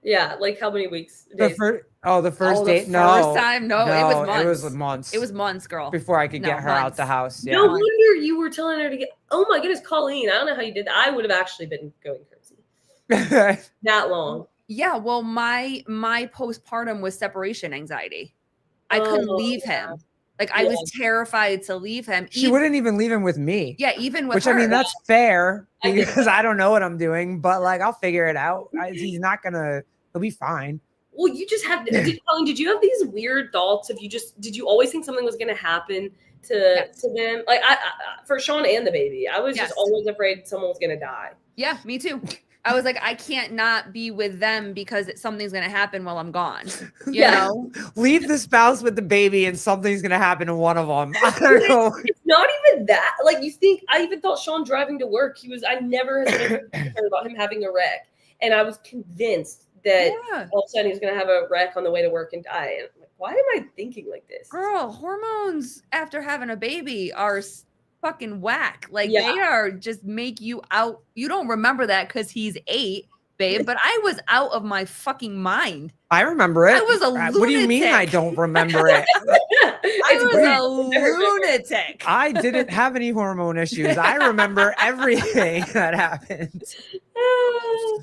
Speaker 3: Yeah, like how many weeks?
Speaker 1: The first date? No.
Speaker 2: First time? No, it was months.
Speaker 1: It was months.
Speaker 2: It was months, girl.
Speaker 1: Before I could get her out the house. Yeah.
Speaker 3: No wonder you were telling her to get. Oh my goodness, Colleen! I don't know how you did that. I would have actually been going crazy. That long.
Speaker 2: Yeah. Well, my postpartum was separation anxiety. I couldn't leave him. Like I was terrified to leave him.
Speaker 1: She wouldn't even leave him with me.
Speaker 2: Yeah, even with
Speaker 1: her.
Speaker 2: I
Speaker 1: mean, that's fair because I don't know what I'm doing, but like I'll figure it out. He's not gonna. He'll be fine.
Speaker 3: Well, you just have. Colleen, did you have these weird thoughts of did you always think something was going to happen to them? Like I for Sean and the baby, I was just always afraid someone was going to die.
Speaker 2: Yeah, me too. I was like, I can't not be with them because something's going to happen while I'm gone. You know?
Speaker 1: Leave the spouse with the baby and something's going to happen to one of them. I don't know.
Speaker 3: It's not even that. Like you think, I even thought Sean driving to work, I never had heard about him having a wreck. And I was convinced that
Speaker 2: Yeah.
Speaker 3: all of a sudden he was going to have a wreck on the way to work and die. And I'm like, why am I thinking like this?
Speaker 2: Girl, hormones after having a baby are fucking whack. Like
Speaker 3: Yeah.
Speaker 2: they are just make you out. You don't remember that because he's 8, babe. But I was out of my fucking mind.
Speaker 1: I remember it.
Speaker 2: I was a
Speaker 1: What do you mean I
Speaker 2: lunatic.
Speaker 1: don't remember it?
Speaker 2: I was a lunatic.
Speaker 1: I didn't have any hormone issues. I remember everything that happened.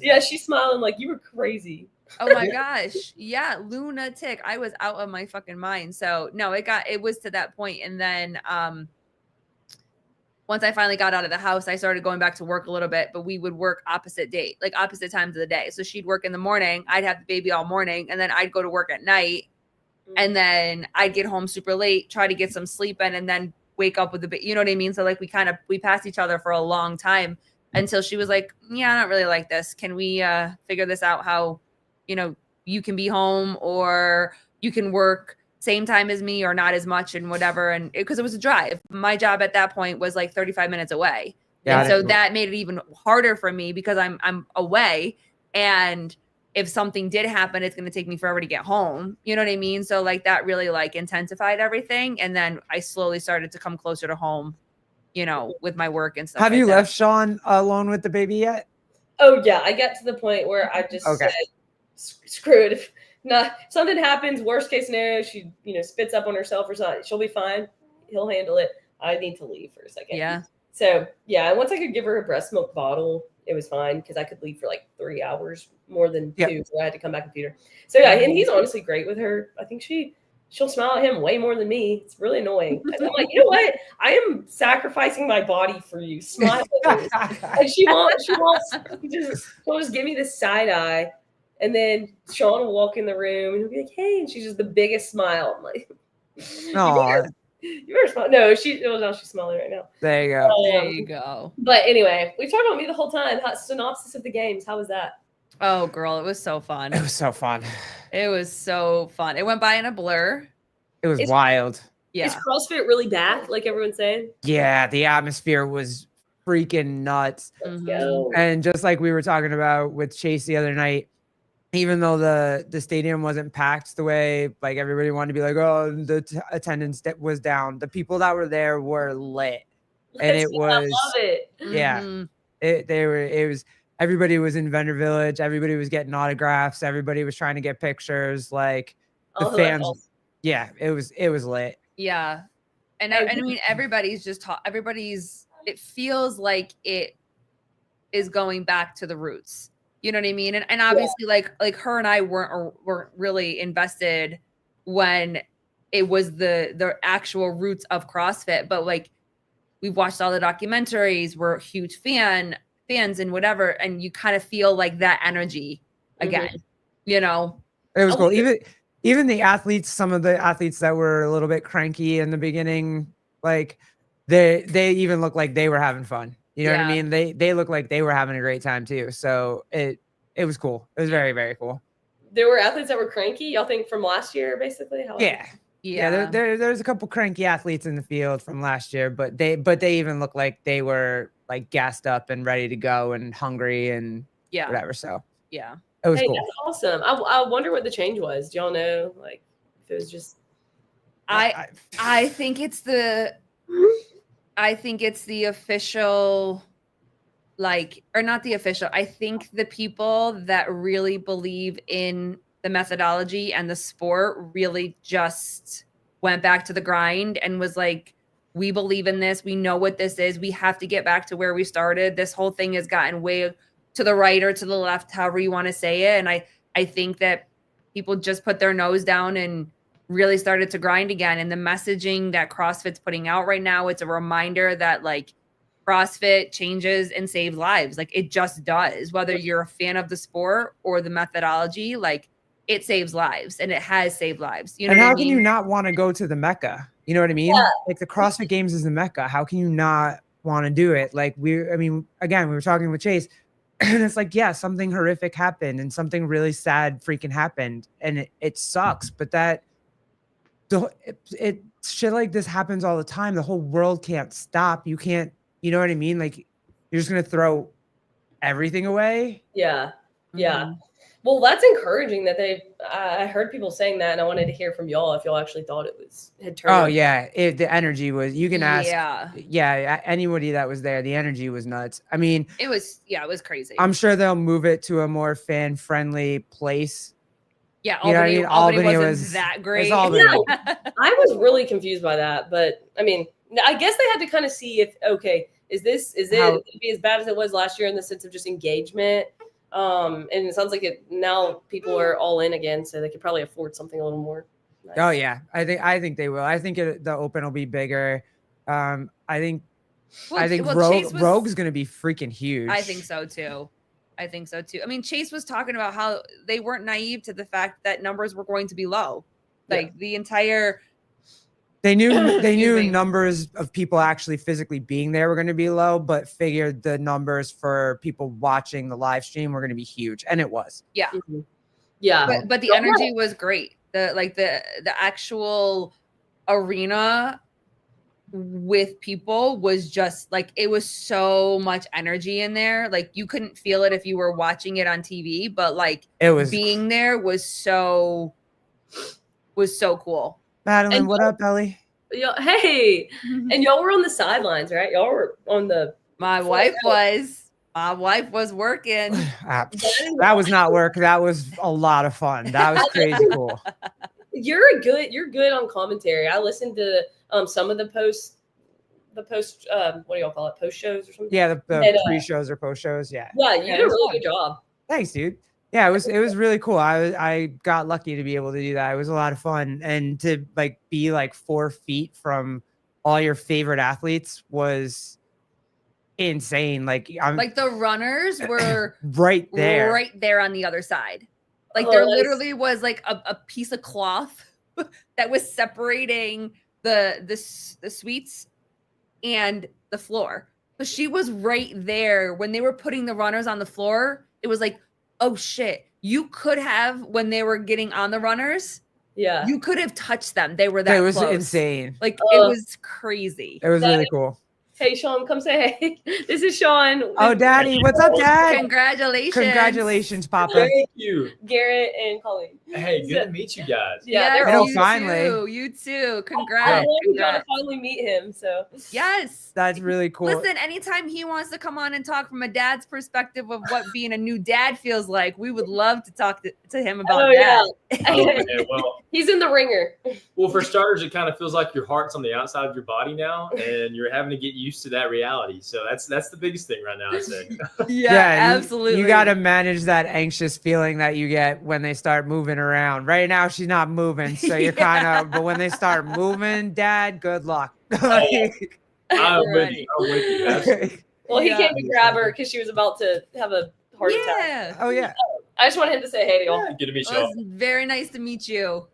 Speaker 3: Yeah, she's smiling like you were crazy.
Speaker 2: Oh my gosh. Yeah, lunatic. I was out of my fucking mind. So no, it was to that point. And then once I finally got out of the house, I started going back to work a little bit, but we would work opposite times of the day. So she'd work in the morning, I'd have the baby all morning, and then I'd go to work at night. And then I'd get home super late, try to get some sleep in, and then wake up with the baby. You know what I mean? So like we passed each other for a long time until she was like, yeah, I don't really like this. Can we figure this out how, you can be home or you can work same time as me or not as much and whatever. And because it was a drive, my job at that point was like 35 minutes away.
Speaker 1: Yeah,
Speaker 2: and so that made it even harder for me because I'm away. And if something did happen, it's going to take me forever to get home. You know what I mean? So like that really like intensified everything. And then I slowly started to come closer to home, with my work and stuff.
Speaker 1: Have
Speaker 2: like
Speaker 1: you
Speaker 2: that.
Speaker 1: left Sean alone with the baby yet?
Speaker 3: Oh yeah, I got to the point where I just said, screw it. If something happens, worst case scenario, she spits up on herself or something, she'll be fine. He'll handle it. I need to leave for a second.
Speaker 2: Yeah.
Speaker 3: So yeah, once I could give her a breast milk bottle, it was fine because I could leave for like 3 hours more than 2, so I had to come back and feed her. So yeah, and he's honestly great with her. I think she'll smile at him way more than me. It's really annoying. I'm like, you know what? I am sacrificing my body for you. Smile at me. And she'll just give me this side eye. And then Sean will walk in the room and he'll be like, hey, and she's just the biggest smile. I'm like, you better smile. No, she's smiling right now.
Speaker 1: There you go.
Speaker 2: There you go.
Speaker 3: But anyway, we've talked about me the whole time. Synopsis of the games. How was that?
Speaker 2: Oh, girl, it was so fun.
Speaker 1: It was so fun.
Speaker 2: It was so fun. It went by in a blur.
Speaker 1: It was wild.
Speaker 2: Yeah.
Speaker 3: Is CrossFit really back, like everyone's saying?
Speaker 1: Yeah, the atmosphere was freaking nuts.
Speaker 3: Let's go.
Speaker 1: And just like we were talking about with Chase the other night, even though the stadium wasn't packed the way like everybody wanted to be like, oh, the attendance was down, the people that were there were lit. And it was,
Speaker 3: I love it.
Speaker 1: Yeah,
Speaker 2: Mhm.
Speaker 1: it was, everybody was in Vendor Village. Everybody was getting autographs. Everybody was trying to get pictures. Like the fans. Yeah, it was lit.
Speaker 2: Yeah. And I mean, everybody's it feels like it is going back to the roots. You know what I mean? And obviously like her and I weren't really invested when it was the actual roots of CrossFit, but like we've watched all the documentaries, we're huge fans and whatever. And you kind of feel like that energy again,
Speaker 1: It was cool. Even the athletes, some of the athletes that were a little bit cranky in the beginning, like they even looked like they were having fun. You know what I mean? They looked like they were having a great time too. So it was cool. It was very, very cool.
Speaker 3: There were athletes that were cranky, y'all think, from last year, basically?
Speaker 2: There's
Speaker 1: a couple cranky athletes in the field from last year, but they even looked like they were like gassed up and ready to go and hungry and whatever. So
Speaker 2: yeah,
Speaker 1: it was cool.
Speaker 3: That's awesome. I wonder what the change was. Do y'all know? Like if it was just
Speaker 2: I think it's the official, like, or not the official. I think the people that really believe in the methodology and the sport really just went back to the grind and was like, we believe in this. We know what this is. We have to get back to where we started. This whole thing has gotten way to the right or to the left, however you want to say it. And I think that people just put their nose down and really started to grind again. And the messaging that CrossFit's putting out right now, it's a reminder that like CrossFit changes and saves lives. Like it just does, whether you're a fan of the sport or the methodology, like it saves lives and it has saved lives. You know,
Speaker 1: and
Speaker 2: what
Speaker 1: how
Speaker 2: I mean?
Speaker 1: can you not want to go to the Mecca? You know what I mean?
Speaker 3: Yeah.
Speaker 1: Like the CrossFit Games is the Mecca. How can you not want to do it? Like again, we were talking with Chase and it's like, yeah, something horrific happened and something really sad freaking happened. And it sucks, but shit like this happens all the time. The whole world can't stop. You can't, you know what I mean? Like you're just going to throw everything away.
Speaker 3: Yeah. Well, that's encouraging that I heard people saying that, and I wanted to hear from y'all if y'all actually thought it had turned.
Speaker 1: Oh yeah, the energy was. You can ask.
Speaker 2: Yeah.
Speaker 1: Yeah, anybody that was there, the energy was nuts. I mean,
Speaker 2: it was crazy.
Speaker 1: I'm sure they'll move it to a more fan friendly place.
Speaker 2: Yeah,
Speaker 1: You know what I mean? Albany
Speaker 2: wasn't that great.
Speaker 1: It's Albany.
Speaker 3: No, I was really confused by that, but I mean, I guess they had to kind of see if is it going to be as bad as it was last year in the sense of just engagement. And it sounds like now people are all in again, so they could probably afford something a little more nice.
Speaker 1: Oh yeah, I think they will. I think the Open will be bigger. I think Rogue's going to be freaking huge.
Speaker 2: I think so too. I mean, Chase was talking about how they weren't naive to the fact that numbers were going to be low. Like the entire.
Speaker 1: They knew numbers of people actually physically being there were going to be low, but figured the numbers for people watching the live stream were going to be huge, and it was.
Speaker 2: Yeah,
Speaker 3: yeah.
Speaker 2: But the energy was great. The actual arena with people was just like, it was so much energy in there. Like you couldn't feel it if you were watching it on TV, but like
Speaker 1: it was
Speaker 2: being there was so cool.
Speaker 1: Madeline, what up, Ellie?
Speaker 3: Hey, and y'all were on the sidelines, right? Y'all were on the.
Speaker 2: My wife was working.
Speaker 1: That was not work. That was a lot of fun. That was crazy cool.
Speaker 3: You're good on commentary. I listened to some of the post what do y'all call it? Post shows or something?
Speaker 1: Yeah, the pre-shows or post shows. Yeah.
Speaker 3: Yeah, you did a really good job.
Speaker 1: Thanks, dude. Yeah, it was really cool. I got lucky to be able to do that. It was a lot of fun, and to like be like 4 feet from all your favorite athletes was insane. Like
Speaker 2: the runners were
Speaker 1: right there
Speaker 2: on the other side. Like there literally was like a piece of cloth that was separating the suites and the floor. So she was right there when they were putting the runners on the floor. It was like, oh shit, you could have, when they were getting on the runners, you could have touched them. They were that close.
Speaker 1: It was insane.
Speaker 2: Like it was crazy.
Speaker 1: It was really cool.
Speaker 3: Hey, Sean, come say hey. This is Sean.
Speaker 1: Oh, Daddy. What's up, Dad?
Speaker 2: Congratulations,
Speaker 1: Papa.
Speaker 5: Thank you.
Speaker 3: Garrett and Colleen.
Speaker 5: Hey, good to meet you guys.
Speaker 3: Yeah, they're
Speaker 2: you
Speaker 3: awesome.
Speaker 2: finally. You too. Congrats.
Speaker 3: We got to finally meet him. So
Speaker 2: yes,
Speaker 1: that's really cool.
Speaker 2: Listen, anytime he wants to come on and talk from a dad's perspective of what being a new dad feels like, we would love to talk to him about that.
Speaker 5: Yeah. Well,
Speaker 3: he's in the ringer.
Speaker 5: Well, for starters, it kind of feels like your heart's on the outside of your body now, and you're having to get used to that reality. So that's the biggest thing right now, I'd say.
Speaker 2: Yeah, absolutely.
Speaker 1: You got to manage that anxious feeling that you get when they start moving around. Right now, she's not moving, so you're kind of. But when they start moving, Dad, good luck.
Speaker 5: I'm with you. Absolutely.
Speaker 3: Well, he came to grab her because she was about to have a heart attack.
Speaker 1: Oh yeah.
Speaker 3: I just want him to say hey to y'all.
Speaker 5: Good to meet
Speaker 2: you. It was very nice to meet you.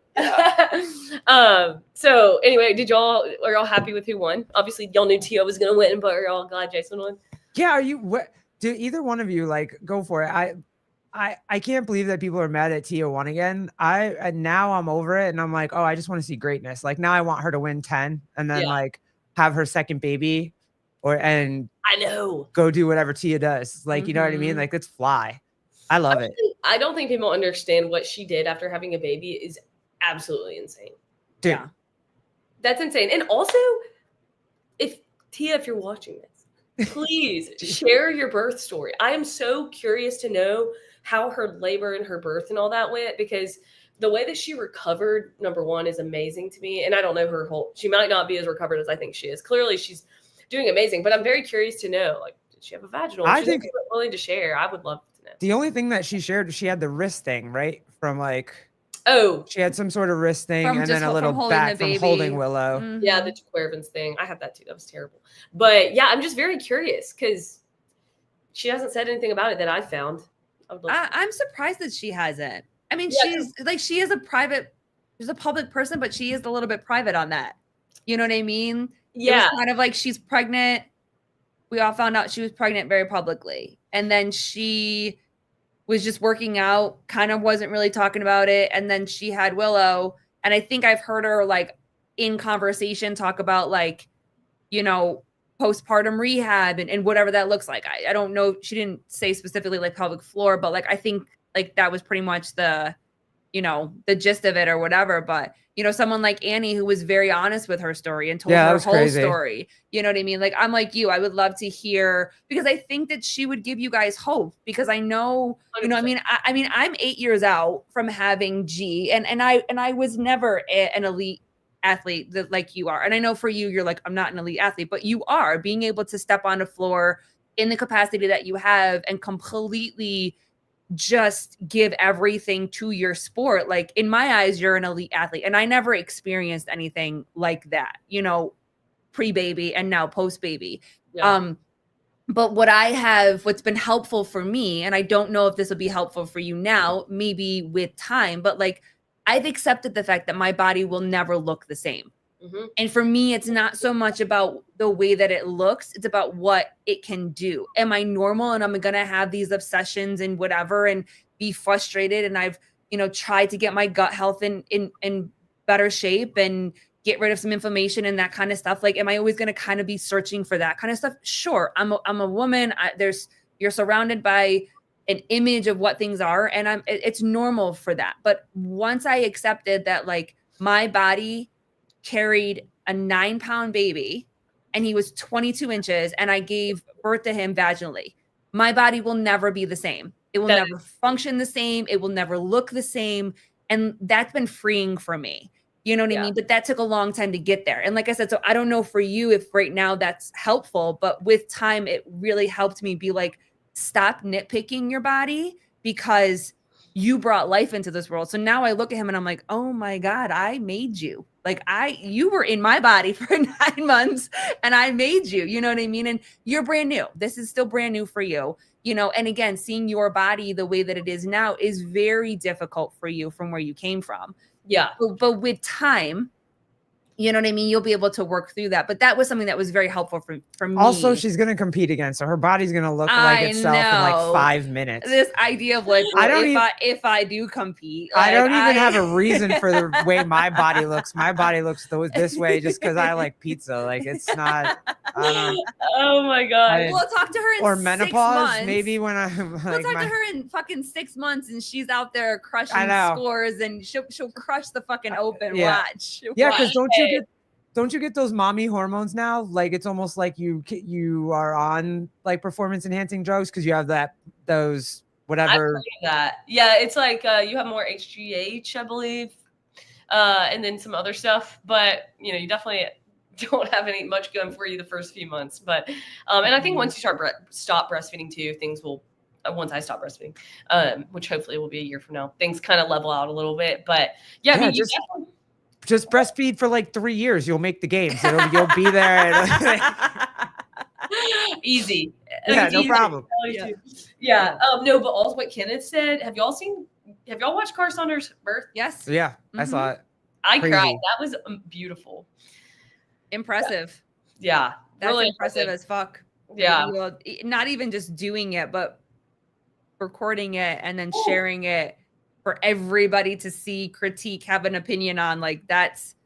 Speaker 3: So anyway, are y'all happy with who won? Obviously, y'all knew Tia was gonna win, but are y'all glad Jason won?
Speaker 1: Yeah. Do either one of you like go for it? I can't believe that people are mad that Tia won again. Now I'm over it, and I'm like, oh, I just want to see greatness. Like now I want her to win 10, and then like have her second baby, and
Speaker 3: I know
Speaker 1: go do whatever Tia does. Like you know what I mean? Like let's fly. I love it.
Speaker 3: I don't think people understand what she did after having a baby is absolutely insane.
Speaker 1: Dude.
Speaker 3: Yeah. That's insane. And also, if you're watching this, please share your birth story. I am so curious to know how her labor and her birth and all that went, because the way that she recovered, number one, is amazing to me. And I don't know she might not be as recovered as I think she is. Clearly she's doing amazing, but I'm very curious to know, like, did she have a vaginal?
Speaker 1: I think
Speaker 3: willing to share. I would love to know.
Speaker 1: The only thing that she shared, she had the wrist thing, right? From like, she had some sort of wrist thing, and then a little back from holding Willow.
Speaker 3: Mm-hmm. Yeah, the Quervins thing. I had that too. That was terrible. But yeah, I'm just very curious because she hasn't said anything about it that I found.
Speaker 2: I'm surprised that she hasn't. I mean, she's a public person, but she is a little bit private on that. You know what I mean?
Speaker 3: Yeah.
Speaker 2: It was kind of like she's pregnant. We all found out she was pregnant very publicly. And then she was just working out, kind of wasn't really talking about it. And then she had Willow. And I think I've heard her like in conversation talk about like, you know, postpartum rehab and whatever that looks like. I don't know. She didn't say specifically like pelvic floor, but like I think like that was pretty much the, you know, the gist of it or whatever. But, you know, someone like Annie, who was very honest with her story and told her whole story, you know what I mean? Like, I'm like you, I would love to hear, because I think that she would give you guys hope, because I know, you know, I mean, I'm 8 years out from having G, and I was never an elite athlete that like you are. And I know for you, you're like, I'm not an elite athlete, but you are being able to step on a floor in the capacity that you have and completely just give everything to your sport. Like, in my eyes, you're an elite athlete. And I never experienced anything like that, you know, pre-baby and now post-baby. Yeah. But what's been helpful for me, and I don't know if this will be helpful for you now, maybe with time, but like, I've accepted the fact that my body will never look the same. Mm-hmm. And for me, it's not so much about the way that it looks. It's about what it can do. Am I normal? And I'm going to have these obsessions and whatever and be frustrated. And I've, you know, tried to get my gut health in better shape and get rid of some inflammation and that kind of stuff. Like, am I always going to kind of be searching for that kind of stuff? Sure. I'm a woman. You're surrounded by an image of what things are. And it's normal for that. But once I accepted that, like, my body carried a 9-pound baby and he was 22 inches and I gave birth to him vaginally, my body will never be the same. It will never function the same. It will never look the same. And that's been freeing for me. You know what I mean? But that took a long time to get there. And like I said, so I don't know for you if right now that's helpful, but with time, it really helped me be like, stop nitpicking your body, because you brought life into this world. So now I look at him and I'm like, oh my God, I made you. Like, you were in my body for 9 months and I made you, you know what I mean? And you're brand new. This is still brand new for you, you know? And again, seeing your body the way that it is now is very difficult for you from where you came from. Yeah. But with time, you know what I mean? You'll be able to work through that. But that was something that was very helpful for me.
Speaker 1: Also, she's going to compete again. So her body's going to look like itself in like 5 minutes.
Speaker 2: This idea of like, well, if I do compete. Like,
Speaker 1: I don't even have a reason for the way my body looks. My body looks this way just because I like pizza. Like, it's not. I don't know.
Speaker 3: Oh my God.
Speaker 2: We'll talk to her in
Speaker 1: or
Speaker 2: 6
Speaker 1: menopause,
Speaker 2: months.
Speaker 1: maybe when I'm like,
Speaker 2: we'll talk to her in fucking 6 months and she's out there crushing scores and she'll crush the fucking open. Watch.
Speaker 1: Yeah, because don't you get those mommy hormones now? Like, it's almost like you are on like performance enhancing drugs because you have those whatever.
Speaker 3: That. Yeah, it's like you have more HGH, I believe, and then some other stuff. But you know, you definitely don't have much going for you the first few months. But and I think once you stop breastfeeding too, things will. Once I stop breastfeeding, which hopefully will be a year from now, things kind of level out a little bit. But yeah, I mean,
Speaker 1: just breastfeed for like 3 years. You'll make the games. You'll be there.
Speaker 3: Easy.
Speaker 1: Yeah, no problem.
Speaker 3: Yeah. No, but also what Kenneth said. Have y'all watched Car Saunders' birth?
Speaker 2: Yes.
Speaker 1: Yeah, mm-hmm. I saw it.
Speaker 3: I cried. That was beautiful.
Speaker 2: Impressive.
Speaker 3: Yeah.
Speaker 2: That's really impressive as fuck.
Speaker 3: Yeah.
Speaker 2: Not even just doing it, but recording it and then sharing it for everybody to see, critique, have an opinion on. Like, that's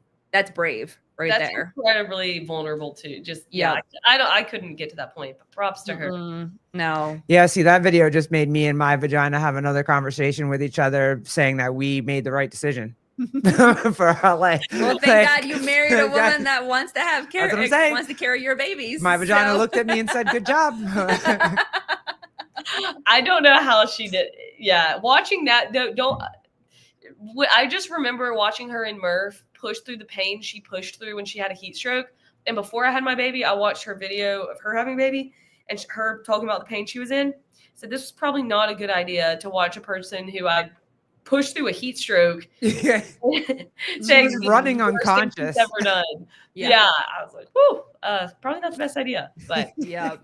Speaker 2: brave that's there.
Speaker 3: Incredibly vulnerable too. Just I couldn't get to that point, but props to her.
Speaker 2: No.
Speaker 1: Yeah, see, that video just made me and my vagina have another conversation with each other, saying that we made the right decision for our life.
Speaker 2: Well, thank God you married a woman that wants to have care, wants to carry your babies.
Speaker 1: My vagina looked at me and said, "Good job."
Speaker 3: I don't know how she did. Yeah, watching that don't. I just remember watching her in Murph push through the pain she pushed through when she had a heat stroke. And before I had my baby, I watched her video of her having a baby and her talking about the pain she was in. So this was probably not a good idea to watch a person who I pushed through a heat stroke.
Speaker 1: Yeah. She was running unconscious.
Speaker 3: Ever done. Yeah. I was like, whew, probably not the best idea. But
Speaker 2: yeah.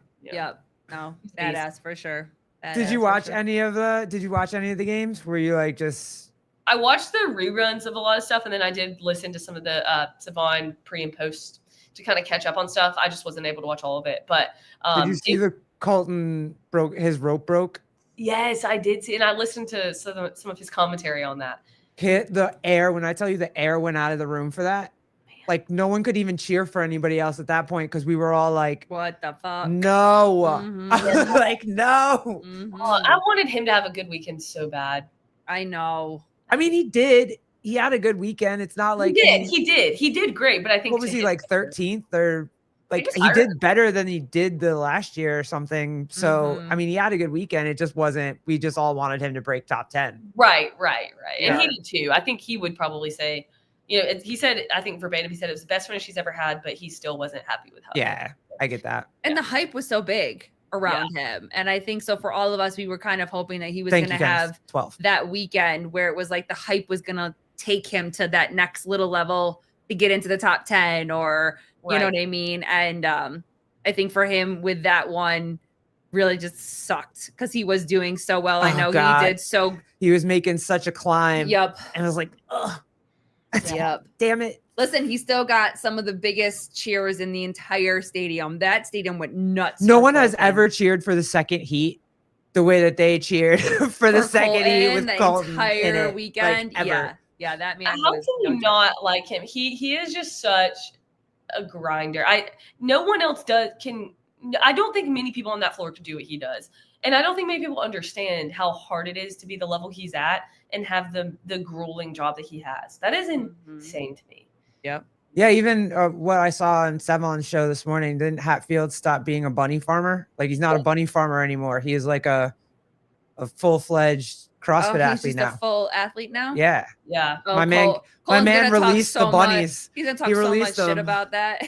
Speaker 2: No, badass for sure.
Speaker 1: Did you watch any of the games? Were you like just?
Speaker 3: I watched the reruns of a lot of stuff, and then I did listen to some of the Savon pre and post to kind of catch up on stuff. I just wasn't able to watch all of it. But
Speaker 1: did you see the Colton his rope broke?
Speaker 3: Yes, I did see, and I listened to some of his commentary on that.
Speaker 1: Hit the air when I tell you the air went out of the room for that.
Speaker 3: Man,
Speaker 1: Like no one could even cheer for anybody else at that point because we were all like,
Speaker 2: What the fuck?
Speaker 1: no.
Speaker 2: Mhm.
Speaker 1: Like, no.
Speaker 2: Mhm.
Speaker 3: I wanted him to have a good weekend so bad.
Speaker 2: I know.
Speaker 1: I mean, he did. He had a good weekend. It's not like
Speaker 3: He did great, but I think
Speaker 1: what was he like 13th or like
Speaker 3: was
Speaker 1: he
Speaker 3: higher.
Speaker 1: did better than he did the last year or something. So I
Speaker 2: Mhm.
Speaker 1: mean, he had a good weekend. It just wasn't. We just all wanted him to break top 10.
Speaker 3: Right. And
Speaker 1: Yeah.
Speaker 3: he did too. I think he would probably say, he said, I think verbatim, he said it was the best finish he's ever had, but he still wasn't happy with how.
Speaker 1: Yeah, I get that.
Speaker 2: And the hype was so big around him. And I think so for all of us, we were kind of hoping that he was going to have
Speaker 1: 12
Speaker 2: that weekend where it was like the hype was going to take him to that next little level to get into the top 10 or, you know what I mean? And I think for him with that one really just sucked because he was doing so well. I know he did so.
Speaker 1: He was making such a climb.
Speaker 2: Yep.
Speaker 1: And I was like, ugh.
Speaker 2: Yep.
Speaker 1: Damn it.
Speaker 2: Listen, he still got some of the biggest cheers in the entire stadium. That stadium went nuts.
Speaker 1: No one has ever cheered for the second heat the way that they cheered for the second heat with
Speaker 2: the
Speaker 1: Colton
Speaker 2: entire
Speaker 1: in it,
Speaker 2: weekend.
Speaker 1: like, ever.
Speaker 2: Yeah, that man.
Speaker 3: How can you not like him? He is just such a grinder. No one else can. I don't think many people on that floor could do what he does. And I don't think many people understand how hard it is to be the level he's at and have the grueling job that he has. That is insane to me.
Speaker 2: Yep.
Speaker 1: Yeah, even what I saw on Sevon's show this morning, didn't Hatfield stop being a bunny farmer? Like he's not a bunny farmer anymore. He is like a full-fledged CrossFit athlete now.
Speaker 2: A full athlete now?
Speaker 1: Yeah.
Speaker 3: Yeah.
Speaker 2: Oh,
Speaker 1: my man released the bunnies.
Speaker 2: He's going to talk so much shit about that.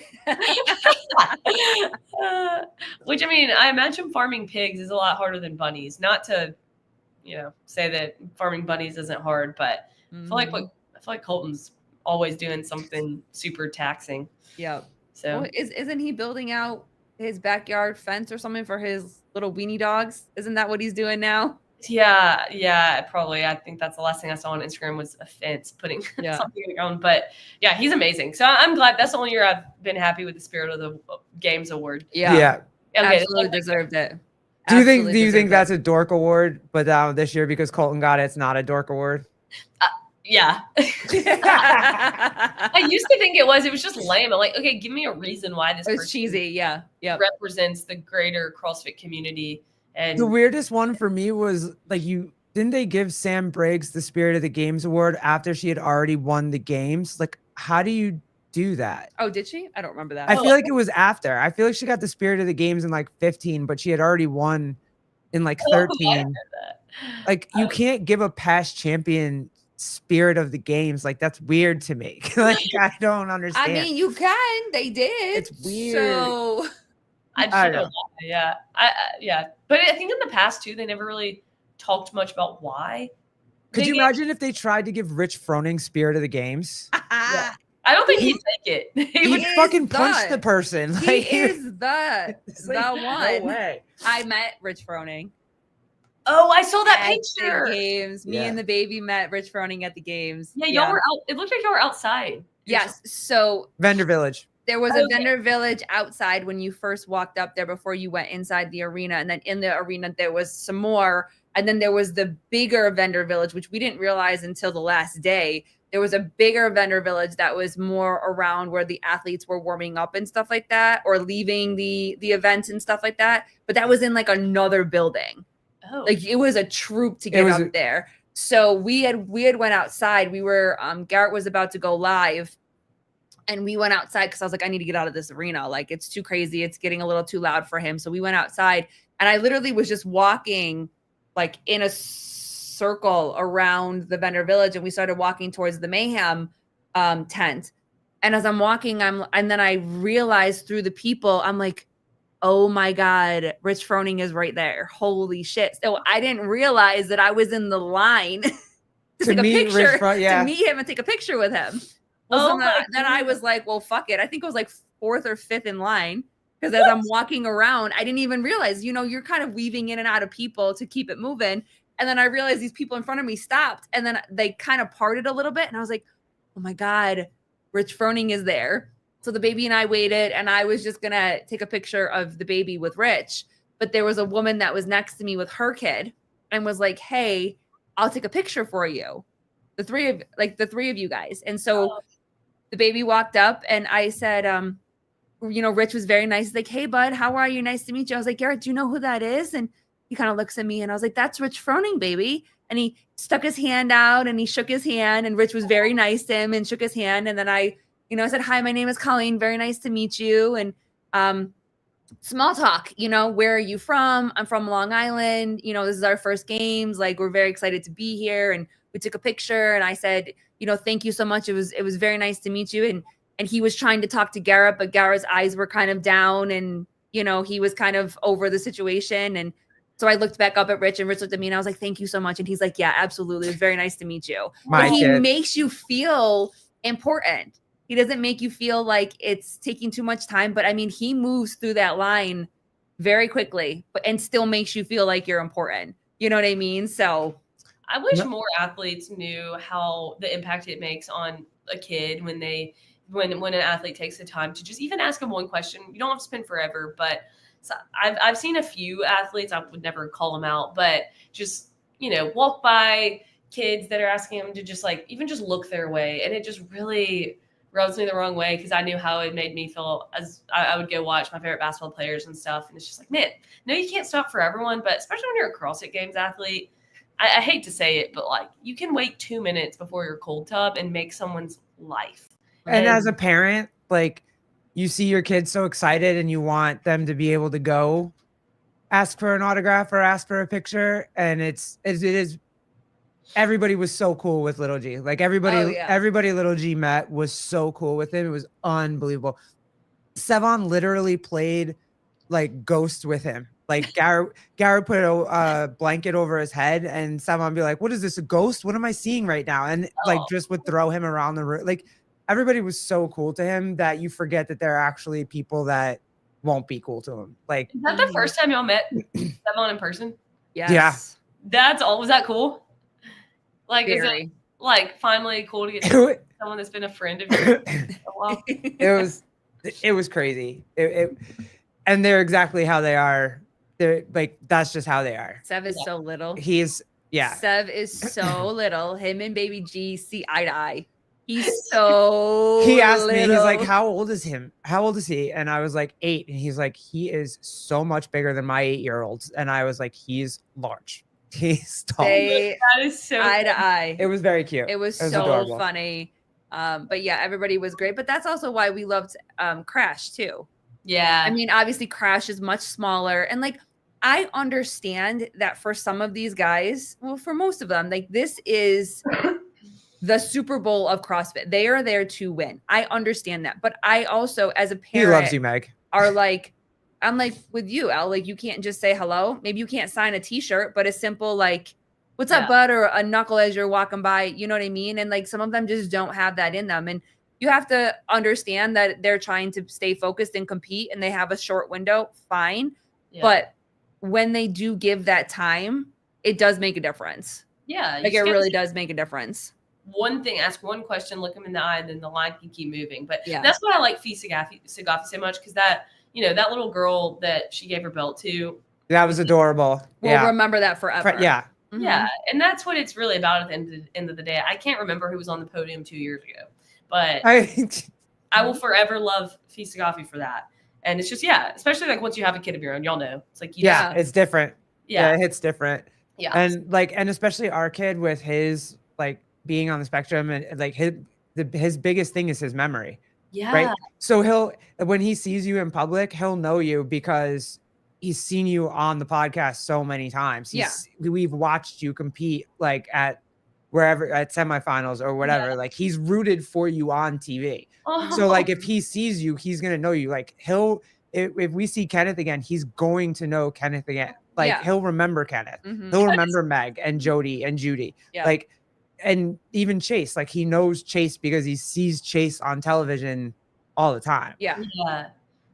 Speaker 3: Which, I mean, I imagine farming pigs is a lot harder than bunnies. Not to, say that farming bunnies isn't hard, but I feel like Colton's always doing something super taxing.
Speaker 2: Yep.
Speaker 3: So
Speaker 2: isn't he building out his backyard fence or something for his little weenie dogs? Isn't that what he's doing now?
Speaker 3: Yeah, probably. I think that's the last thing I saw on Instagram was a fence putting something in the ground. But yeah, he's amazing. So I'm glad that's the only year I've been happy with the Spirit of the Games award.
Speaker 2: Yeah.
Speaker 3: Okay,
Speaker 2: absolutely deserved it.
Speaker 1: Do you think that's a dork award? But this year because Colton got it, it's not a dork award.
Speaker 3: Yeah. I used to think it was just lame. I'm like, okay, give me a reason why this
Speaker 2: it's cheesy. Yeah.
Speaker 3: Represents the greater CrossFit community. And
Speaker 1: the weirdest one for me was like didn't they give Sam Briggs the Spirit of the Games award after she had already won the games? Like, how do you do that?
Speaker 2: Oh, did she? I don't remember that.
Speaker 1: I feel like it was after. I feel like she got the Spirit of the Games in like 15, but she had already won in like 13. Like, you can't give a past champion Spirit of the Games. Like, that's weird to me. Like, I don't understand.
Speaker 2: I mean, you can. They did.
Speaker 1: It's weird.
Speaker 2: So
Speaker 3: I don't know. Yeah. Yeah. But I think in the past too, they never really talked much about why.
Speaker 1: Could you imagine if they tried to give Rich Froning Spirit of the Games?
Speaker 3: Yeah. I don't think he'd take it.
Speaker 1: He would fucking punch the person.
Speaker 2: He
Speaker 1: like,
Speaker 2: is the one.
Speaker 1: No way.
Speaker 2: I met Rich Froning.
Speaker 3: Oh, I saw that
Speaker 2: at
Speaker 3: picture.
Speaker 2: The games. Me and the baby met Rich Froning at the games.
Speaker 3: Yeah, y'all were out. It looked like y'all were outside.
Speaker 2: Yes. So
Speaker 1: Vendor Village.
Speaker 2: There was a vendor village outside when you first walked up there before you went inside the arena. And then in the arena, there was some more. And then there was the bigger vendor village, which we didn't realize until the last day. There was a bigger vendor village that was more around where the athletes were warming up and stuff like that, or leaving the events and stuff like that. But that was in like another building.
Speaker 3: Oh.
Speaker 2: Like it was a troop to get up there. So we had went outside. We were Garrett was about to go live. And we went outside because I was like, I need to get out of this arena. Like, it's too crazy. It's getting a little too loud for him. So we went outside and I literally was just walking like in a circle around the vendor village. And we started walking towards the Mayhem tent. And as I'm walking, and then I realized through the people, I'm like, oh my God, Rich Froning is right there. Holy shit. So I didn't realize that I was in the line to take a picture, to meet him and take a picture with him. Well, then I was like, well, fuck it. I think it was like 4th or 5th in line because as I'm walking around, I didn't even realize, you're kind of weaving in and out of people to keep it moving. And then I realized these people in front of me stopped and then they kind of parted a little bit. And I was like, oh my God, Rich Froning is there. So the baby and I waited and I was just going to take a picture of the baby with Rich. But there was a woman that was next to me with her kid and was like, hey, I'll take a picture for you. The three of you guys. And so the baby walked up and I said, Rich was very nice. He's like, hey, bud, how are you? Nice to meet you. I was like, Garrett, do you know who that is? And he kind of looks at me and I was like, that's Rich Froning, baby. And he stuck his hand out and he shook his hand, and Rich was very nice to him and shook his hand. And then I said, hi, my name is Colleen. Very nice to meet you. And small talk, where are you from? I'm from Long Island. This is our first games. Like, we're very excited to be here. And we took a picture and I said, thank you so much. It was very nice to meet you. And he was trying to talk to Garrett, but Garrett's eyes were kind of down and, he was kind of over the situation. And so I looked back up at Rich and Rich looked at me and I was like, thank you so much. And he's like, yeah, absolutely. It was very nice to meet you. But he makes you feel important. He doesn't make you feel like it's taking too much time. But I mean, he moves through that line very quickly, and still makes you feel like you're important. You know what I mean? So
Speaker 3: I wish more athletes knew how the impact it makes on a kid when an athlete takes the time to just even ask them one question. You don't have to spend forever, but I've seen a few athletes, I would never call them out, but just, walk by kids that are asking them to just like, even just look their way. And it just really rubs me the wrong way, because I knew how it made me feel as I would go watch my favorite basketball players and stuff. And it's just like, man, no, you can't stop for everyone, but especially when you're a CrossFit Games athlete, I hate to say it, but like, you can wait 2 minutes before your cold tub and make someone's life.
Speaker 1: And as a parent, like, you see your kids so excited and you want them to be able to go ask for an autograph or ask for a picture. And it is, everybody was so cool with Little G. Like, everybody Little G met was so cool with him. It was unbelievable. Sevon literally played like ghost with him. Like, Garrett put a blanket over his head and Sevon be like, what is this, a ghost? What am I seeing right now? And like, just would throw him around the room. Like, everybody was so cool to him that you forget that there are actually people that won't be cool to him. Like,
Speaker 3: is that the first time y'all met Sevon in person?
Speaker 2: Yes.
Speaker 1: Yeah.
Speaker 3: That's all. Was that cool? Like, is it like finally cool to get to someone that's been a friend of yours for a while?
Speaker 1: It was crazy. And they're exactly how they are. They're like, that's just how they are.
Speaker 2: Sev is so little.
Speaker 1: Sev
Speaker 2: is so little. Him and baby G see eye to eye. He's so
Speaker 1: he asked me,
Speaker 2: little.
Speaker 1: he's like, how old is he? And I was like, 8. And he's like, he is so much bigger than my 8-year-olds. And I was like, he's large. He's tall.
Speaker 2: That
Speaker 3: is so
Speaker 2: eye to eye.
Speaker 1: It was very cute.
Speaker 2: It was so adorable. Funny. But yeah, everybody was great. But that's also why we loved Crash too.
Speaker 3: Yeah.
Speaker 2: I mean, obviously Crash is much smaller. And like, I understand that for some of these guys, well, for most of them, like, this is the Super Bowl of CrossFit. They are there to win. I understand that. But I also, as a parent,
Speaker 1: he loves you, Meg,
Speaker 2: are like, I'm like with you, Elle, like, you can't just say hello. Maybe you can't sign a t-shirt, but a simple like, what's up, bud? Or a knuckle as you're walking by, you know what I mean? And like, some of them just don't have that in them. And you have to understand that they're trying to stay focused and compete, and they have a short window, fine. Yeah. But when they do give that time, it does make a difference.
Speaker 3: Yeah.
Speaker 2: Like, it really does make a difference.
Speaker 3: One thing, ask one question, look them in the eye, and then the line can keep moving. But that's why I like Fee Sagafi so much, because that, that little girl that she gave her belt to.
Speaker 1: That was adorable.
Speaker 2: We'll remember that forever.
Speaker 1: Yeah.
Speaker 3: Mm-hmm. Yeah. And that's what it's really about at the end of the day. I can't remember who was on the podium 2 years ago, but I will forever love Fee Sagafi for that. And it's just, especially like once you have a kid of your own, y'all know. It's like,
Speaker 1: it's different. Yeah, it hits different.
Speaker 3: Yeah.
Speaker 1: And like, and especially our kid with his like being on the spectrum, and like his biggest thing is his memory.
Speaker 3: Yeah.
Speaker 1: Right. So when he sees you in public, he'll know you because he's seen you on the podcast so many times. We've watched you compete like at wherever, at semifinals or whatever. Like, he's rooted for you on TV. So like, if he sees you, he's going to know you. Like, if we see Kenneth again, he's going to know Kenneth again. Like, he'll remember Kenneth. Mm-hmm. He'll remember Meg and Jody and Judy. Yeah. Like, and even Chase, like, he knows Chase because he sees Chase on television all the time.
Speaker 2: Yeah.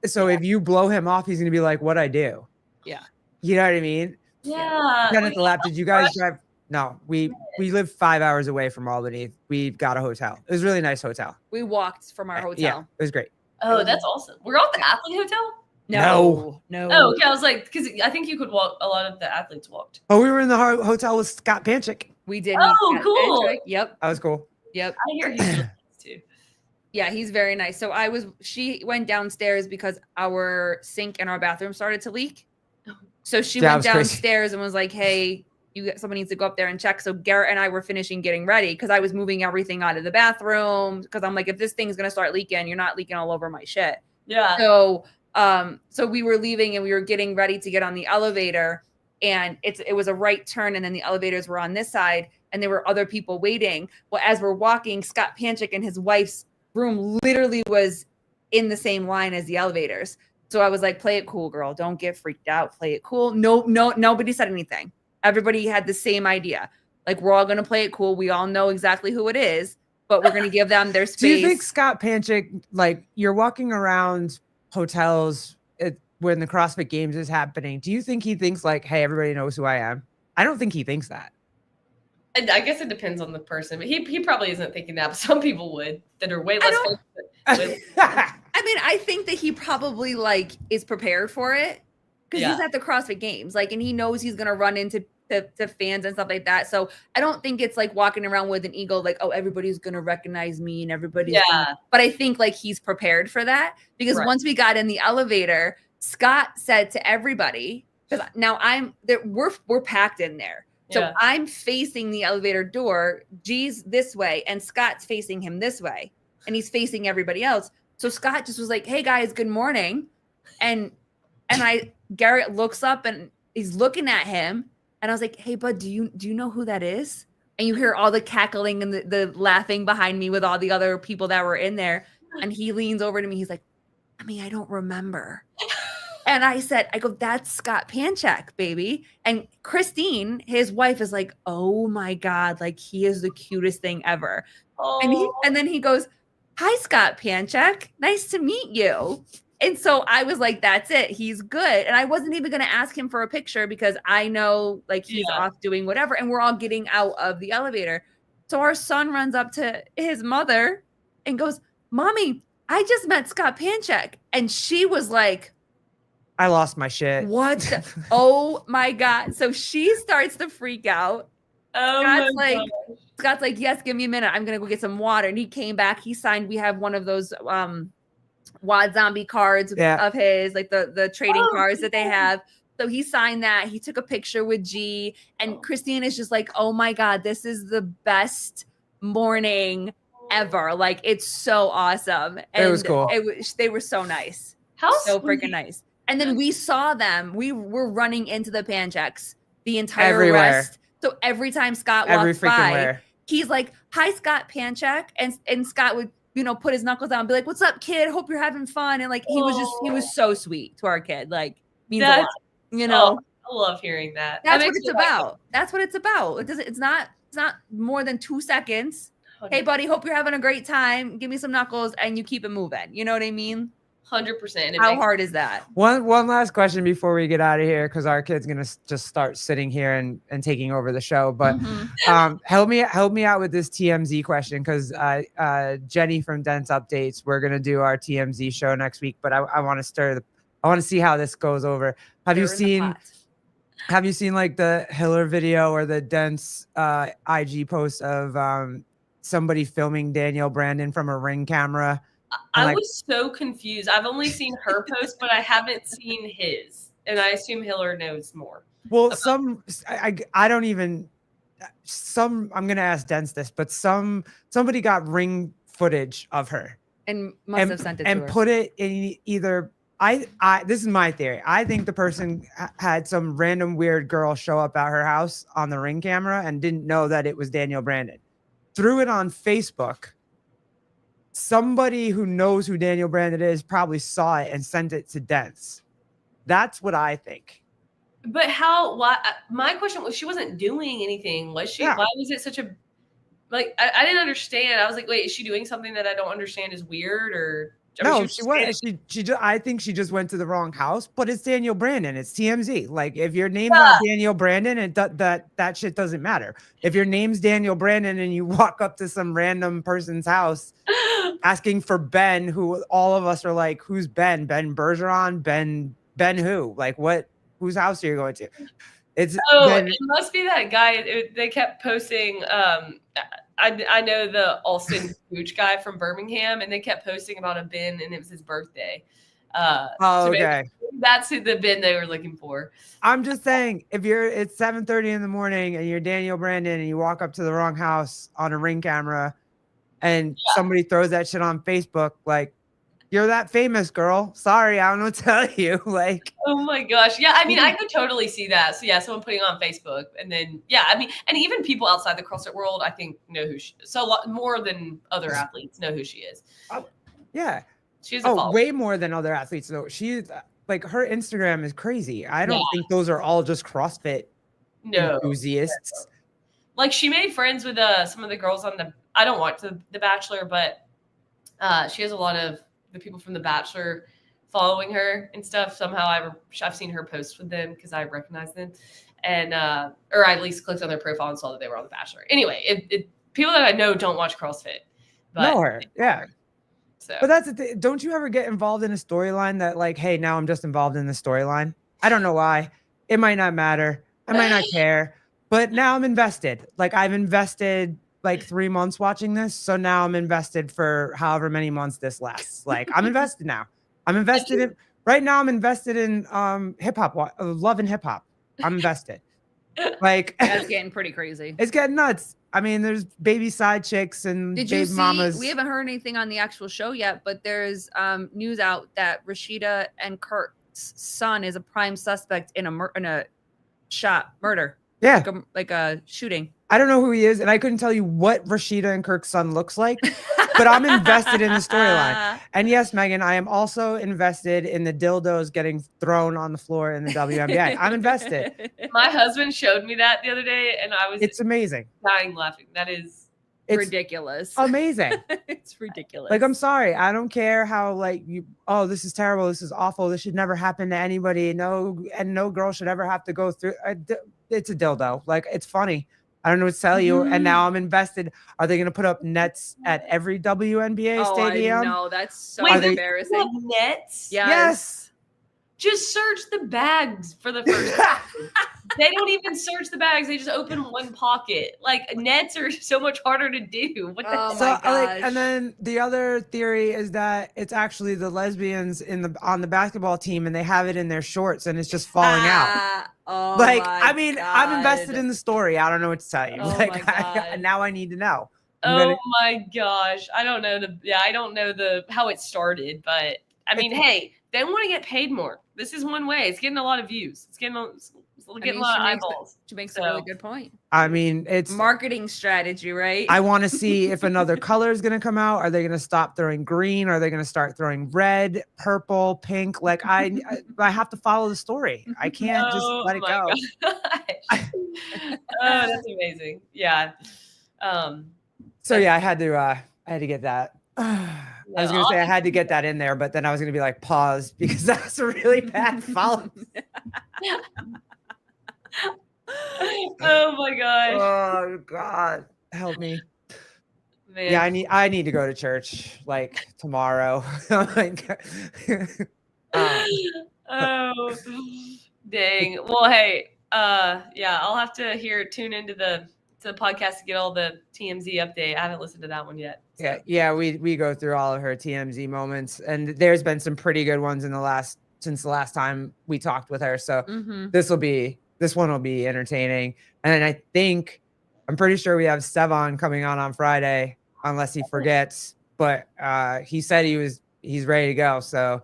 Speaker 1: So if you blow him off, he's going to be like, what'd I do?
Speaker 2: Yeah.
Speaker 1: You know what I mean?
Speaker 3: Yeah.
Speaker 1: Kenneth the lap. Did you guys drive? No, we live 5 hours away from Albany. We got a hotel. It was a really nice hotel.
Speaker 2: We walked from our hotel.
Speaker 1: Yeah, it was great.
Speaker 3: Oh, that's awesome. We're all at the athlete hotel?
Speaker 1: No.
Speaker 3: Oh, okay. I was like, because I think you could walk. A lot of the athletes walked.
Speaker 1: Oh, we were in the hotel with Scott Panchik.
Speaker 2: We did.
Speaker 3: Oh, cool.
Speaker 2: Yep.
Speaker 1: That was cool.
Speaker 2: Yep.
Speaker 3: I hear he's really nice too.
Speaker 2: Yeah, he's very nice. So she went downstairs because our sink in our bathroom started to leak. So she
Speaker 1: That
Speaker 2: went
Speaker 1: was crazy.
Speaker 2: downstairs and was like, hey, someone needs to go up there and check. So Garrett and I were finishing getting ready because I was moving everything out of the bathroom because I'm like, if this thing's gonna start leaking, you're not leaking all over my shit.
Speaker 3: Yeah.
Speaker 2: So so we were leaving and we were getting ready to get on the elevator, and it was a right turn, and then the elevators were on this side and there were other people waiting. Well, as we're walking, Scott Panchik and his wife's room literally was in the same line as the elevators. So I was like, play it cool, girl. Don't get freaked out. Play it cool. No, nobody said anything. Everybody had the same idea. Like, we're all going to play it cool. We all know exactly who it is, but we're going to give them their space.
Speaker 1: Do you think Scott Panchik, like, you're walking around hotels when the CrossFit Games is happening, do you think he thinks like, hey, everybody knows who I am? I don't think he thinks that.
Speaker 3: I guess it depends on the person, but he probably isn't thinking that, but some people would that are way less.
Speaker 2: I mean, I think that he probably like is prepared for it because he's at the CrossFit Games, like, and he knows he's gonna run into to fans and stuff like that. So I don't think it's like walking around with an ego, like, oh, everybody's gonna recognize me and everybody's but I think like he's prepared for that because once we got in the elevator, Scott said to everybody, because now we're packed in there. So I'm facing the elevator door, G's this way, and Scott's facing him this way, and he's facing everybody else. So Scott just was like, hey guys, good morning. And Garrett looks up and he's looking at him. And I was like, hey bud, do you know who that is? And you hear all the cackling and the laughing behind me with all the other people that were in there. And he leans over to me. He's like, I mean, I don't remember. And I go, that's Scott Panchik, baby. And Christine, his wife, is like, oh my God, like he is the cutest thing ever. And then he goes, hi, Scott Panchik. Nice to meet you. And so I was like, that's it. He's good. And I wasn't even going to ask him for a picture because I know like he's off doing whatever. And we're all getting out of the elevator. So our son runs up to his mother and goes, Mommy, I just met Scott Panchik. And she was like,
Speaker 1: I lost my shit.
Speaker 2: What? Oh my God. So she starts to freak out. Scott's like, yes, give me a minute. I'm going to go get some water. And he came back. He signed, we have one of those Wad Zombie cards of his, like the trading cards that they have. So he signed that. He took a picture with G. And Christine is just like, oh my God, this is the best morning ever. Like, it's so awesome. And
Speaker 1: it was cool.
Speaker 2: They were so nice.
Speaker 3: So
Speaker 2: freaking nice. And then we saw them. We were running into the Panchiks the entire
Speaker 1: everywhere.
Speaker 2: rest. So every time Scott walks by,
Speaker 1: where.
Speaker 2: He's like, hi, Scott Panchik. And Scott would, put his knuckles down and be like, what's up, kid? Hope you're having fun. And like, he was so sweet to our kid. Like, means a lot,
Speaker 3: I love hearing that.
Speaker 2: That's what it's about. That's what it's about. It's not more than 2 seconds. Hey, buddy, hope you're having a great time. Give me some knuckles and you keep it moving. You know what I mean?
Speaker 3: 100%.
Speaker 2: How hard is that?
Speaker 1: One last question before we get out of here, because our kid's gonna just start sitting here and taking over the show. But help me out with this TMZ question, because Jenny from Dense Updates, we're gonna do our TMZ show next week. But I want to see how this goes over. Have you seen like the Hiller video or the Dense IG post of somebody filming Danielle Brandon from a Ring camera?
Speaker 3: I was so confused. I've only seen her post, but I haven't seen his. And I assume Hiller knows more.
Speaker 1: Well, I don't even, I'm going to ask Dense this, but somebody got Ring footage of her.
Speaker 2: And must have sent it to her.
Speaker 1: And put it in either, this is my theory. I think the person had some random weird girl show up at her house on the Ring camera and didn't know that it was Danielle Brandon. Threw it on Facebook. Somebody who knows who Danielle Brandon is probably saw it and sent it to Dense. That's what I think.
Speaker 3: But my question was, she wasn't doing anything, was she? Yeah. Why was it such a, like, I didn't understand. I was like, wait, is she doing something that I don't understand is weird? Or
Speaker 1: no, she wasn't. I think she just went to the wrong house, but it's Danielle Brandon. It's TMZ. Like, if your name's not Danielle Brandon, that shit doesn't matter. If your name's Danielle Brandon and you walk up to some random person's house asking for Ben, who all of us are like, who's Ben? Ben Bergeron? Ben who? Like, whose house are you going to? It's
Speaker 3: Oh,
Speaker 1: then,
Speaker 3: it must be that guy. They kept posting. I know the Alston Gooch guy from Birmingham, and they kept posting about a bin, and it was his birthday. So maybe
Speaker 1: okay.
Speaker 3: that's who the bin they were looking for.
Speaker 1: I'm just saying, if it's 7:30 in the morning and you're Daniel Brandon and you walk up to the wrong house on a Ring camera, and somebody throws that shit on Facebook, like, you're that famous, girl. Sorry, I don't know what to tell you. Like,
Speaker 3: Oh my gosh. Yeah, I mean, I could totally see that. So yeah, someone putting it on Facebook, and then I mean, and even people outside the CrossFit world, I think know who she. So a lot more than other athletes know who she is.
Speaker 1: yeah.
Speaker 3: She has a following.
Speaker 1: Way more than other athletes though. She's like, her Instagram is crazy. I don't think those are all just CrossFit enthusiasts.
Speaker 3: Like, she made friends with some of the girls on the. I don't watch the Bachelor, but she has a lot of the people from the Bachelor following her and stuff. Somehow I've seen her post with them because I recognize them, and or I at least clicked on their profile and saw that they were on the Bachelor. Anyway, people that I know don't watch CrossFit, but
Speaker 1: Know her, yeah.
Speaker 3: So,
Speaker 1: but that's the thing. Don't you ever get involved in a storyline that, like, hey, now I'm just involved in the storyline? I don't know why. It might not matter. I might not care, but now I'm invested. Like, I've invested like 3 months watching this, so now I'm invested for however many months this lasts. Like, I'm invested now. I'm invested in right now. I'm invested in hip hop, love and hip hop. I'm invested. Like,
Speaker 2: that's getting pretty crazy.
Speaker 1: It's getting nuts. I mean, there's baby side chicks and baby mamas.
Speaker 2: We haven't heard anything on the actual show yet, but there's news out that Rashida and Kirk's son is a prime suspect in a murder. Yeah, like a shooting.
Speaker 1: I don't know who he is, and I couldn't tell you what Rashida and Kirk's son looks like, but I'm invested in the storyline. And yes, Megan, I am also invested in the dildos getting thrown on the floor in the WNBA. I'm invested.
Speaker 3: My husband showed me that the other day, and it's
Speaker 1: amazing.
Speaker 3: Dying laughing. It's
Speaker 2: ridiculous.
Speaker 1: Amazing.
Speaker 2: It's ridiculous.
Speaker 1: Like, I'm sorry. I don't care how, like, this is terrible. This is awful. This should never happen to anybody. No girl should ever have to go through. It's a dildo. Like, it's funny. I don't know what to tell you. And now I'm invested. Are they going to put up nets at every WNBA stadium?
Speaker 2: No, that's so embarrassing.
Speaker 3: Nets?
Speaker 2: Yes.
Speaker 3: Just search the bags for the first time. They don't even search the bags. They just open one pocket. Like, nets are so much harder to do. What the
Speaker 2: my gosh.
Speaker 1: And then the other theory is that it's actually the lesbians on the basketball team, and they have it in their shorts, and it's just falling out.
Speaker 2: Oh,
Speaker 1: like, I mean, I'm invested in the story. I don't know what to tell you.
Speaker 2: Oh,
Speaker 1: like,
Speaker 2: my
Speaker 1: now I need to know.
Speaker 3: My gosh. I don't know how it started, but I mean, hey, they want to get paid more. This is one way. It's getting a lot of views. It's getting a lot of eyeballs.
Speaker 2: She makes a really good point.
Speaker 1: I mean, it's
Speaker 2: marketing strategy, right?
Speaker 1: I want to see if another color is going to come out. Are they going to stop throwing green? Are they going to start throwing red, purple, pink? Like, I have to follow the story. I can't just let it go.
Speaker 3: Oh, that's amazing. Yeah.
Speaker 1: So yeah, I had to get that. I was going to say I had to get that in there, but then I was going to be like, pause, because that's a really bad follow.
Speaker 3: Oh my gosh.
Speaker 1: Oh God, help me.
Speaker 3: Man.
Speaker 1: Yeah, I need to go to church like tomorrow.
Speaker 3: Oh, dang. Well, hey, I'll have to tune into the podcast to get all the TMZ update. I haven't listened to that one yet. So.
Speaker 1: Yeah, we go through all of her TMZ moments, and there's been some pretty good ones since the last time we talked with her. So this one will be entertaining. And I'm pretty sure we have Sevon coming on Friday, unless he forgets. But he said he's ready to go. So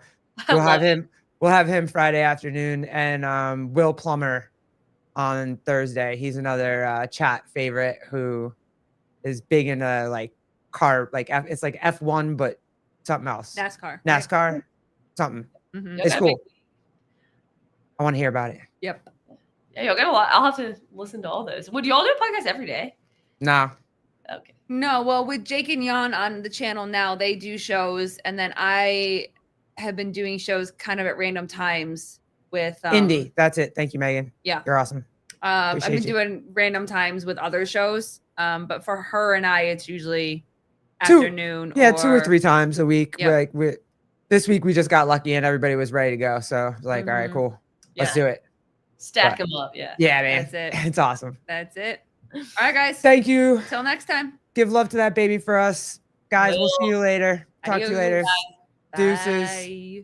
Speaker 1: we'll have him Friday afternoon, and Will Plummer on Thursday. He's another chat favorite who is big into like car, like it's like F1, but something else. NASCAR, something.
Speaker 2: Mm-hmm.
Speaker 1: It's cool. I want to hear about it.
Speaker 2: Yep.
Speaker 3: Yeah, y'all got a lot. I'll have to listen to all those. Would y'all do a podcast every day?
Speaker 1: No.
Speaker 3: Okay.
Speaker 2: No, well, with Jake and Jan on the channel now, they do shows, and then I have been doing shows kind of at random times with
Speaker 1: Indy. That's it. Thank you, Megan.
Speaker 2: Yeah.
Speaker 1: You're awesome.
Speaker 2: I've been doing random times with other shows. But for her and I, it's usually afternoon.
Speaker 1: Yeah, 2 or 3 times a week.
Speaker 2: Yep.
Speaker 1: This week we just got lucky and everybody was ready to go. So like, all right, cool. Let's do it.
Speaker 3: Stack them up. Yeah.
Speaker 1: Yeah, man.
Speaker 2: That's it.
Speaker 1: It's awesome.
Speaker 2: That's it. All right, guys.
Speaker 1: Thank you.
Speaker 2: Till next time.
Speaker 1: Give love to that baby for us. Guys, we'll see you later. Talk to you
Speaker 2: Adios.
Speaker 1: later. Deuces.
Speaker 2: Bye.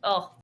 Speaker 3: Oh.